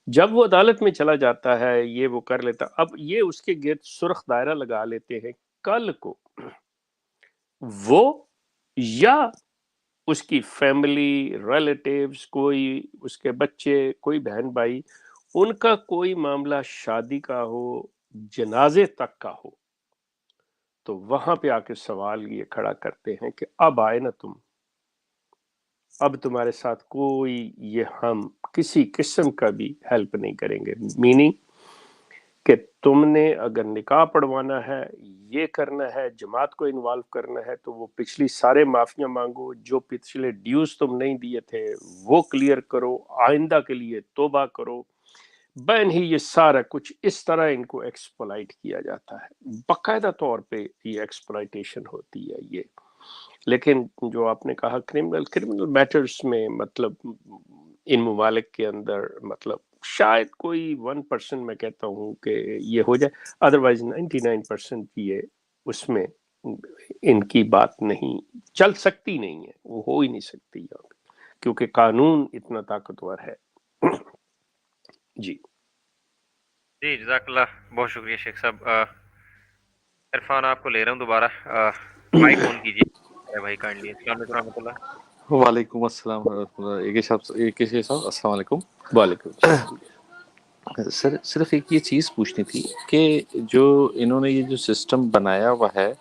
جب وہ عدالت میں چلا جاتا ہے یہ وہ کر لیتا, اب یہ اس کے گرد سرخ دائرہ لگا لیتے ہیں. کل کو وہ یا اس کی فیملی ریلیٹیوز, کوئی اس کے بچے, کوئی بہن بھائی, ان کا کوئی معاملہ شادی کا ہو, جنازے تک کا ہو, تو وہاں پہ آ کے سوال یہ کھڑا کرتے ہیں کہ اب آئے نا تم, اب تمہارے ساتھ کوئی یہ ہم کسی قسم کا بھی ہیلپ نہیں کریں گے. میننگ کہ تم نے اگر نکاح پڑھوانا ہے, یہ کرنا ہے, جماعت کو انوالو کرنا ہے, تو وہ پچھلی سارے معافیاں مانگو, جو پچھلے ڈیوز تم نہیں دیے تھے وہ کلیئر کرو, آئندہ کے لیے توبہ کرو. بہن ہی یہ سارا کچھ اس طرح ان کو ایکسپلائٹ کیا جاتا ہے, باقاعدہ طور پہ یہ ایکسپلائٹیشن ہوتی ہے یہ. لیکن جو آپ نے کہا کرمنل میٹرز میں مطلب ان ممالک کے اندر مطلب شاید کوئی 1% میں کہتا ہوں کہ یہ ہو جائے, ادروائز 99% یہ اس میں ان کی بات نہیں چل سکتی, نہیں ہے, وہ ہو ہی نہیں سکتی یہاں پہ, کیونکہ قانون اتنا طاقتور ہے. جی جی جزاک اللہ، بہت شکریہ شیخ صاحب. عرفان آپ کو لے رہا ہوں دوبارہ، مائک آن کیجیے بھائی کائنڈلی. السلام علیکم ورحمۃ اللہ. وعلیکم السلام ورحمۃ اللہ. ایک صاحب السلام علیکم. وعلیکم السلام. سر صرف ایک یہ چیز پوچھنی تھی کہ جو انہوں نے یہ جو سسٹم بنایا ہوا ہے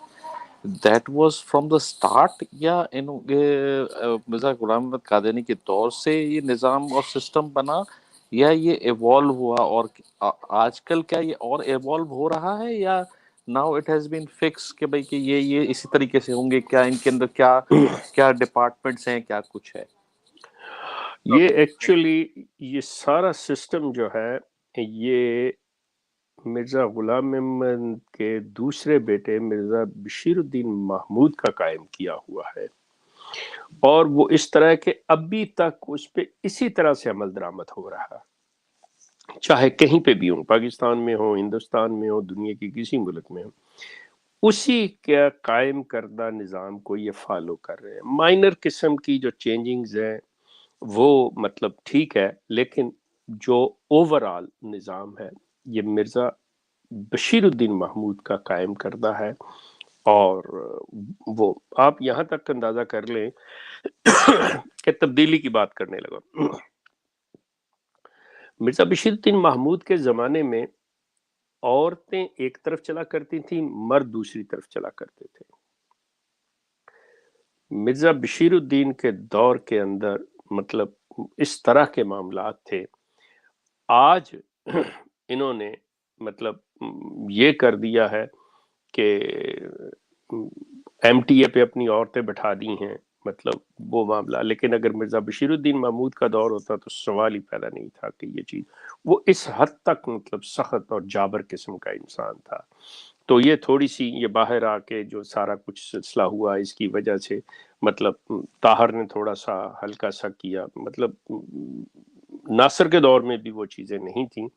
that was from the start, یا مرزا غلام محمد قادیانی کے دور سے یہ نظام اور سسٹم بنا، یا یہ ایوالو ہوا، اور آج کل کیا یہ اور ایوالو ہو رہا ہے، یا now it has been fix کہ بھائی کہ یہ اسی طریقے سے ہوں گے؟ کیا ان کے اندر کیا ڈپارٹمنٹس ہیں، کیا کچھ ہے؟ یہ ایکچولی یہ سارا سسٹم جو ہے یہ مرزا غلام محمد کے دوسرے بیٹے مرزا بشیر الدین محمود کا قائم کیا ہوا ہے، اور وہ اس طرح کہ ابھی تک اس پہ اسی طرح سے عمل درآمد ہو رہا ہے، چاہے کہیں پہ بھی ہوں، پاکستان میں ہو، ہندوستان میں ہو، دنیا کے کسی ملک میں ہو، اسی کا قائم کردہ نظام کو یہ فالو کر رہے ہیں. مائنر قسم کی جو چینجنگز ہیں وہ مطلب ٹھیک ہے، لیکن جو اوورال نظام ہے یہ مرزا بشیر الدین محمود کا قائم کردہ ہے. اور وہ آپ یہاں تک اندازہ کر لیں کہ تبدیلی کی بات کرنے لگا. مرزا بشیر الدین محمود کے زمانے میں عورتیں ایک طرف چلا کرتی تھیں، مرد دوسری طرف چلا کرتے تھے. مرزا بشیر الدین کے دور کے اندر مطلب اس طرح کے معاملات تھے. آج انہوں نے مطلب یہ کر دیا ہے کہ ایم ٹی اے پہ اپنی عورتیں بٹھا دی ہیں، مطلب وہ معاملہ. لیکن اگر مرزا بشیر الدین محمود کا دور ہوتا تو سوال ہی پیدا نہیں تھا کہ یہ چیز، وہ اس حد تک مطلب سخت اور جابر قسم کا انسان تھا. تو یہ تھوڑی سی یہ باہر آ کے جو سارا کچھ سلسلہ ہوا اس کی وجہ سے مطلب طاہر نے تھوڑا سا ہلکا سا کیا، مطلب ناصر کے دور میں بھی وہ چیزیں نہیں تھیں،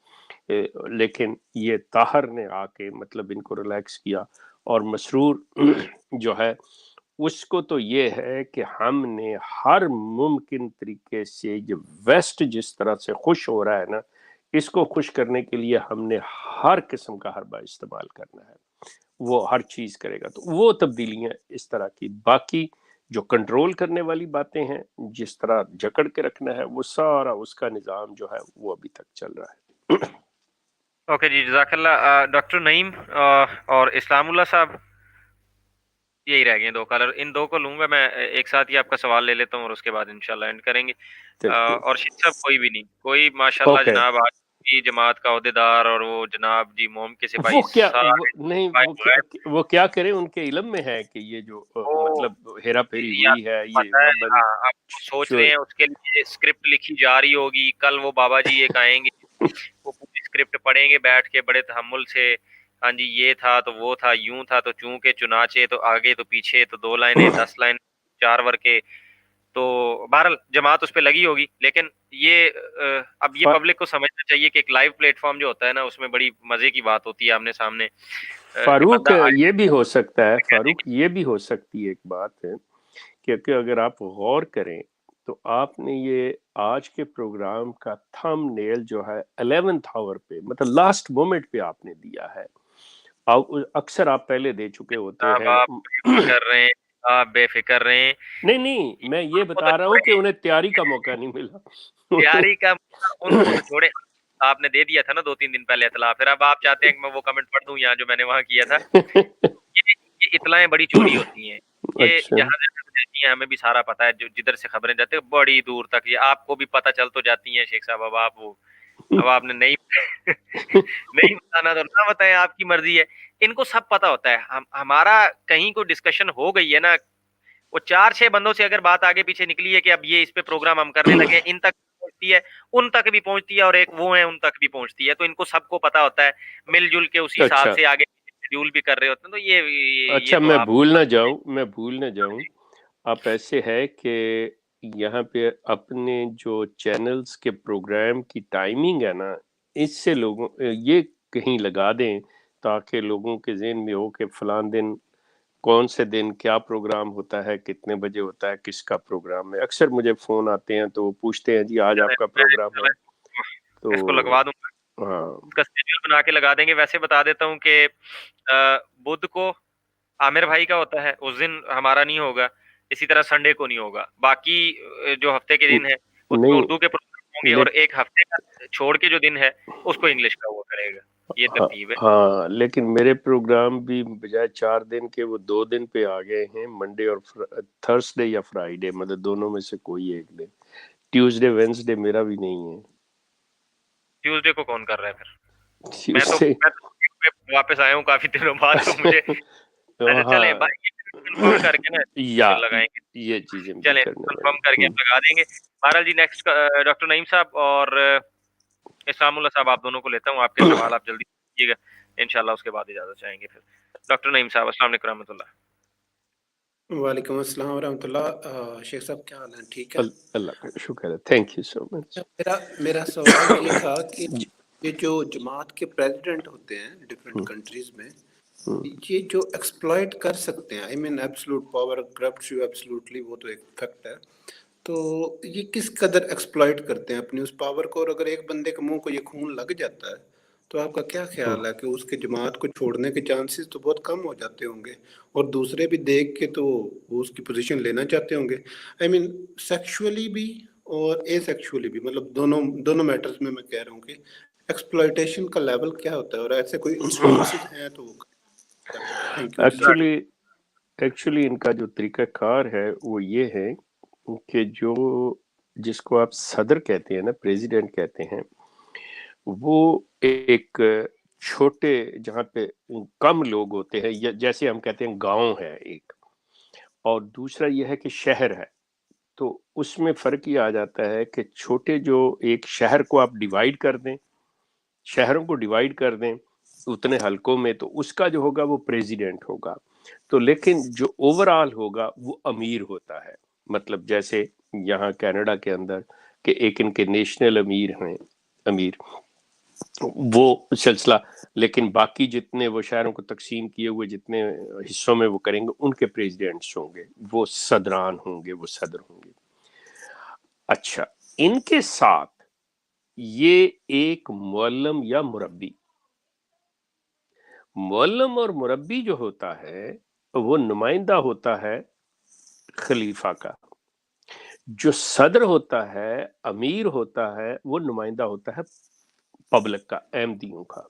لیکن یہ طاہر نے آ کے مطلب ان کو ریلیکس کیا. اور مسرور جو ہے اس کو تو یہ ہے کہ ہم نے ہر ممکن طریقے سے یہ ویسٹ جس طرح سے خوش ہو رہا ہے نا، اس کو خوش کرنے کے لیے ہم نے ہر قسم کا حربہ استعمال کرنا ہے. وہ ہر چیز کرے گا. تو وہ تبدیلیاں اس طرح کی، باقی جو کنٹرول کرنے والی باتیں ہیں، جس طرح جکڑ کے رکھنا ہے، وہ سارا اس کا نظام جو ہے وہ ابھی تک چل رہا ہے. اوکے جی جزاک اللہ. ڈاکٹر نعیم اور اسلام اللہ صاحب یہی رہ گئے دو کالر، ان دو کو لوں گا میں ایک ساتھ ہی، آپ کا سوال لے لیتا ہوں اور اس کے بعد انشاءاللہ اینڈ کریں گے. اور شیخ صاحب کوئی بھی نہیں، کوئی ماشاءاللہ جناب آج کی جماعت کا عہدیدار اور وہ جناب جی موم کے سپاہی وہ کیا سارے وہ کیا کریں، ان کے علم میں ہے کہ یہ جو مطلب ہیرا پھیری ہوئی ہے، یہ آپ سوچ رہے ہیں اس کے لیے اسکرپٹ لکھی جا رہی ہوگی. کل وہ بابا جی ایک آئیں گے، وہ پوری اسکرپٹ پڑھیں گے بیٹھ کے بڑے تحمل سے، ہاں جی یہ تھا تو وہ تھا، یوں تھا تو چونکہ چنانچہ، تو آگے تو پیچھے، تو 2 لائنیں 10 لائن 4 ورقے. تو بہرحال جماعت اس پہ لگی ہوگی. لیکن یہ اب یہ پبلک کو سمجھنا چاہیے کہ ایک لائیو پلیٹ فارم جو ہوتا ہے نا، اس میں بڑی مزے کی بات ہوتی ہے آمنے سامنے. فاروق یہ بھی ہو سکتا ہے، فاروق یہ بھی ہو سکتی ہے ایک بات ہے کہ اگر آپ غور کریں تو آپ نے یہ آج کے پروگرام کا تھم نیل جو ہے 11th آور پہ، مطلب لاسٹ مومنٹ پہ آپ نے دیا ہے. اکثر آپ پہلے دے چکے ہوتے ہیں. آپ کر رہے ہیں، آپ بے فکر رہے ہیں. نہیں میں یہ بتا رہا ہوں کہ انہیں تیاری کا موقع نہیں ملا. تیاری کا ان کو تو چھوڑے، آپ نے دے دیا تھا نا 2-3 دن پہلے اطلاع، پھر اب آپ چاہتے ہیں کہ میں وہ کمنٹ پڑھ دوں یہاں جو میں نے وہاں کیا تھا. یہ اطلاعیں بڑی چوری ہوتی ہیں، یہ جہاں سے ہمیں بھی سارا پتا ہے، جو جدھر سے خبریں جاتے ہیں بڑی دور تک، یہ آپ کو بھی پتہ چل تو جاتی ہیں شیخ صاحب. اب آپ نے نہیں بتانا تو نہ بتائیں، آپ کی مرضی ہے. ان کو سب پتہ ہوتا ہے. ہمارا کہیں کوئی ڈسکشن ہو گئی ہے نا، وہ 4-6 بندوں سے اگر بات آگے پیچھے نکلی ہے کہ اب یہ اس پہ پروگرام ہم کرنے لگے، ان تک پہنچتی ہے، ان تک بھی پہنچتی ہے، اور ایک وہ ہیں ان تک بھی پہنچتی ہے. تو ان کو سب کو پتا ہوتا ہے، مل جل کے اسی حساب سے آگے شیڈیول بھی کر رہے ہوتے ہیں. تو یہ اچھا، تو میں بھول نہ جاؤں. آپ ایسے ہے کہ یہاں پہ اپنے جو چینلز کے پروگرام کی ٹائمنگ ہے نا، اس سے لوگوں یہ کہیں لگا دیں تاکہ لوگوں کے ذہن میں ہو کہ فلان دن کون سے دن کیا پروگرام ہوتا ہے، کتنے بجے ہوتا ہے، کس کا پروگرام ہے. اکثر مجھے فون آتے ہیں تو وہ پوچھتے ہیں جی آج آپ کا پروگرام ہے. اس کو لگوا دوں گا, اس کا اسکیڈول بنا کے لگا دیں گے. ویسے بتا دیتا ہوں کہ بدھ کو عامر بھائی کا ہوتا ہے, اس دن ہمارا نہیں ہوگا, اسی طرح سنڈے کو نہیں ہوگا. باقی جو ہفتے کے دن ہے اس میں اردو کے پروگرام ہوں گے, اور ایک ہفتے کا چھوڑ کے جو دن ہے اس کو انگلش کا ہوا کرے گا. یہ ترتیب ہے. ہاں, لیکن میرے پروگرام بھی بجائے 4 دن کے وہ 2 دن پہ آ گئے ہیں, منڈے اور تھرسڈے یا فرائیڈے, مطلب دونوں میں سے کوئی ایک دن. ٹیوزڈے وینسڈے میرا بھی نہیں ہے. ٹیوزڈے کو کون کر رہا ہے پھر؟ میں تو واپس آیا ہوں کافی دنوں بعد, تو مجھے چلیں کنفرم کر کے نا لگائیں گے, یہ چیزیں چلیں کنفرم کر کے لگا دیں گے. بہرحال جی, نیکسٹ ڈاکٹر نعیم صاحب اور اسلام اللہ صاحب, آپ دونوں کو لیتا ہوں. آپ کے سوال آپ جلدی کیجیے گا انشاءاللہ, اس کے بعد اجازت چاہیں گے. پھر ڈاکٹر نعیم صاحب, السلام علیکم رحمۃ اللہ. وعلیکم السلام ورحمۃ اللہ. شیخ صاحب کیا حال ہے؟ ٹھیک ہے, اللہ کا شکر ہے, تھینک یو سو مچ. میرا سوال یہ تھا کہ یہ جو جماعت کے پریزیڈنٹ ہوتے ہیں ڈفرینٹ کنٹریز میں, یہ جو ایکسپلائٹ کر سکتے ہیں, I mean absolute power corrupts you absolutely, وہ تو ایک فیکٹ ہے, تو یہ کس قدر ایکسپلائٹ کرتے ہیں اپنی اس پاور کو, اور اگر ایک بندے کے منہ کو یہ خون لگ جاتا ہے تو آپ کا کیا خیال ہے کہ اس کے جماعت کو چھوڑنے کے چانسز تو بہت کم ہو جاتے ہوں گے, اور دوسرے بھی دیکھ کے تو وہ اس کی پوزیشن لینا چاہتے ہوں گے, آئی مین سیکشولی بھی اور اے سیکشولی بھی, مطلب دونوں میٹرز میں کہہ رہا ہوں کہ ایکسپلائٹیشن کا لیول کیا ہوتا ہے, اور ایسے کوئی انسٹنسز ہیں تو ایکچولی ان کا جو طریقہ کار ہے وہ یہ ہے کہ جس کو آپ صدر کہتے ہیں نا, پریزیڈنٹ کہتے ہیں, وہ ایک چھوٹے جہاں پہ کم لوگ ہوتے ہیں, جیسے ہم کہتے ہیں گاؤں ہے ایک, اور دوسرا یہ ہے کہ شہر ہے. تو اس میں فرق یہ آ جاتا ہے کہ چھوٹے جو ایک شہر کو آپ ڈیوائیڈ کر دیں, شہروں کو ڈیوائیڈ کر دیں اتنے حلقوں میں, تو اس کا جو ہوگا وہ پریزیڈنٹ ہوگا. تو لیکن جو اوور آل ہوگا وہ امیر ہوتا ہے. مطلب جیسے یہاں کینیڈا کے اندر کہ ایک ان کے نیشنل امیر ہیں, امیر وہ سلسلہ, لیکن باقی جتنے وہ شہروں کو تقسیم کیے ہوئے جتنے حصوں میں وہ کریں گے ان کے پریزیڈنٹس ہوں گے, وہ صدران ہوں گے, وہ صدر ہوں گے. اچھا, ان کے ساتھ یہ ایک معلم یا مربی, معلم اور مربی جو ہوتا ہے وہ نمائندہ ہوتا ہے خلیفہ کا. جو صدر ہوتا ہے, امیر ہوتا ہے, وہ نمائندہ ہوتا ہے پبلک کا, احمدیوں کا.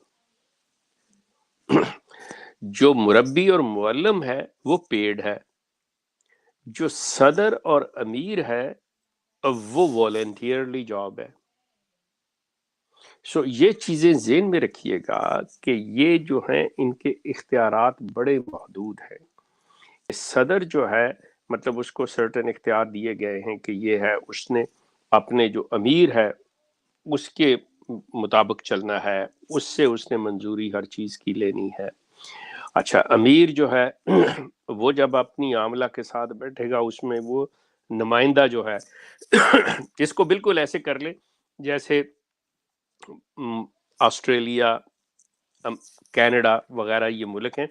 جو مربی اور معلم ہے وہ پیڈ ہے, جو صدر اور امیر ہے وہ والنٹیئرلی جاب ہے. سو یہ چیزیں ذہن میں رکھیے گا کہ یہ جو ہیں ان کے اختیارات بڑے محدود ہیں. صدر جو ہے مطلب اس کو سرٹن اختیار دیے گئے ہیں کہ یہ ہے, اس نے اپنے جو امیر ہے اس کے مطابق چلنا ہے, اس نے منظوری ہر چیز کی لینی ہے. اچھا, امیر جو ہے وہ جب اپنی عاملہ کے ساتھ بیٹھے گا اس میں وہ نمائندہ جو ہے اس کو بالکل ایسے کر لے جیسے آسٹریلیا, کینیڈا وغیرہ یہ ملک ہیں,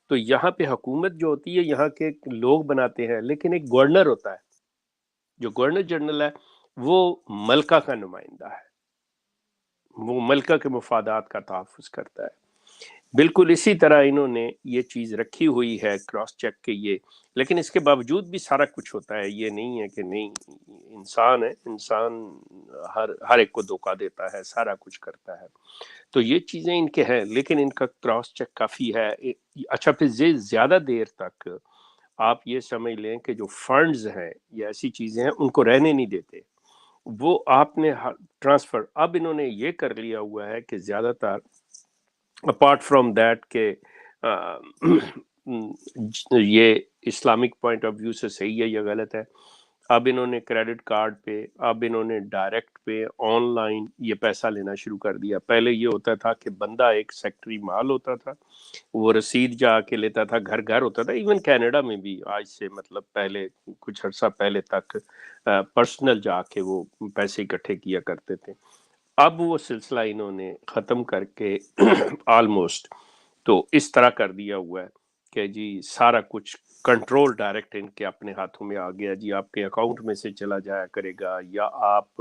تو یہاں پہ حکومت جو ہوتی ہے یہاں کے لوگ بناتے ہیں, لیکن ایک گورنر ہوتا ہے, جو گورنر جنرل ہے وہ ملکہ کا نمائندہ ہے, وہ ملکہ کے مفادات کا تحفظ کرتا ہے. بالکل اسی طرح انہوں نے یہ چیز رکھی ہوئی ہے کراس چیک کے یہ, لیکن اس کے باوجود بھی سارا کچھ ہوتا ہے. یہ نہیں ہے کہ نہیں, انسان ہے, انسان ہر ایک کو دھوکہ دیتا ہے, سارا کچھ کرتا ہے. تو یہ چیزیں ان کے ہیں, لیکن ان کا کراس چیک کافی ہے. اچھا, پھر زیادہ دیر تک آپ یہ سمجھ لیں کہ جو فنڈز ہیں یا ایسی چیزیں ہیں ان کو رہنے نہیں دیتے, وہ آپ نے ٹرانسفر. اب انہوں نے یہ کر لیا ہوا ہے کہ زیادہ تر اپارٹ فرام دیٹ کہ یہ اسلامک پوائنٹ آف ویو سے صحیح ہے یا غلط ہے, اب انہوں نے کریڈٹ کارڈ پہ, اب انہوں نے ڈائریکٹ پہ, آن لائن یہ پیسہ لینا شروع کر دیا. پہلے یہ ہوتا تھا کہ بندہ ایک سیکٹری مال ہوتا تھا, وہ رسید جا کے لیتا تھا, گھر گھر ہوتا تھا. ایون کینیڈا میں بھی آج سے مطلب پہلے کچھ عرصہ پہلے تک پرسنل جا کے وہ پیسے اکٹھے کیا کرتے تھے. اب وہ سلسلہ انہوں نے ختم کر کے آلموسٹ تو اس طرح کر دیا ہوا ہے کہ جی سارا کچھ کنٹرول ڈائریکٹ ان کے اپنے ہاتھوں میں آ گیا. جی آپ کے اکاؤنٹ میں سے چلا جایا کرے گا, یا آپ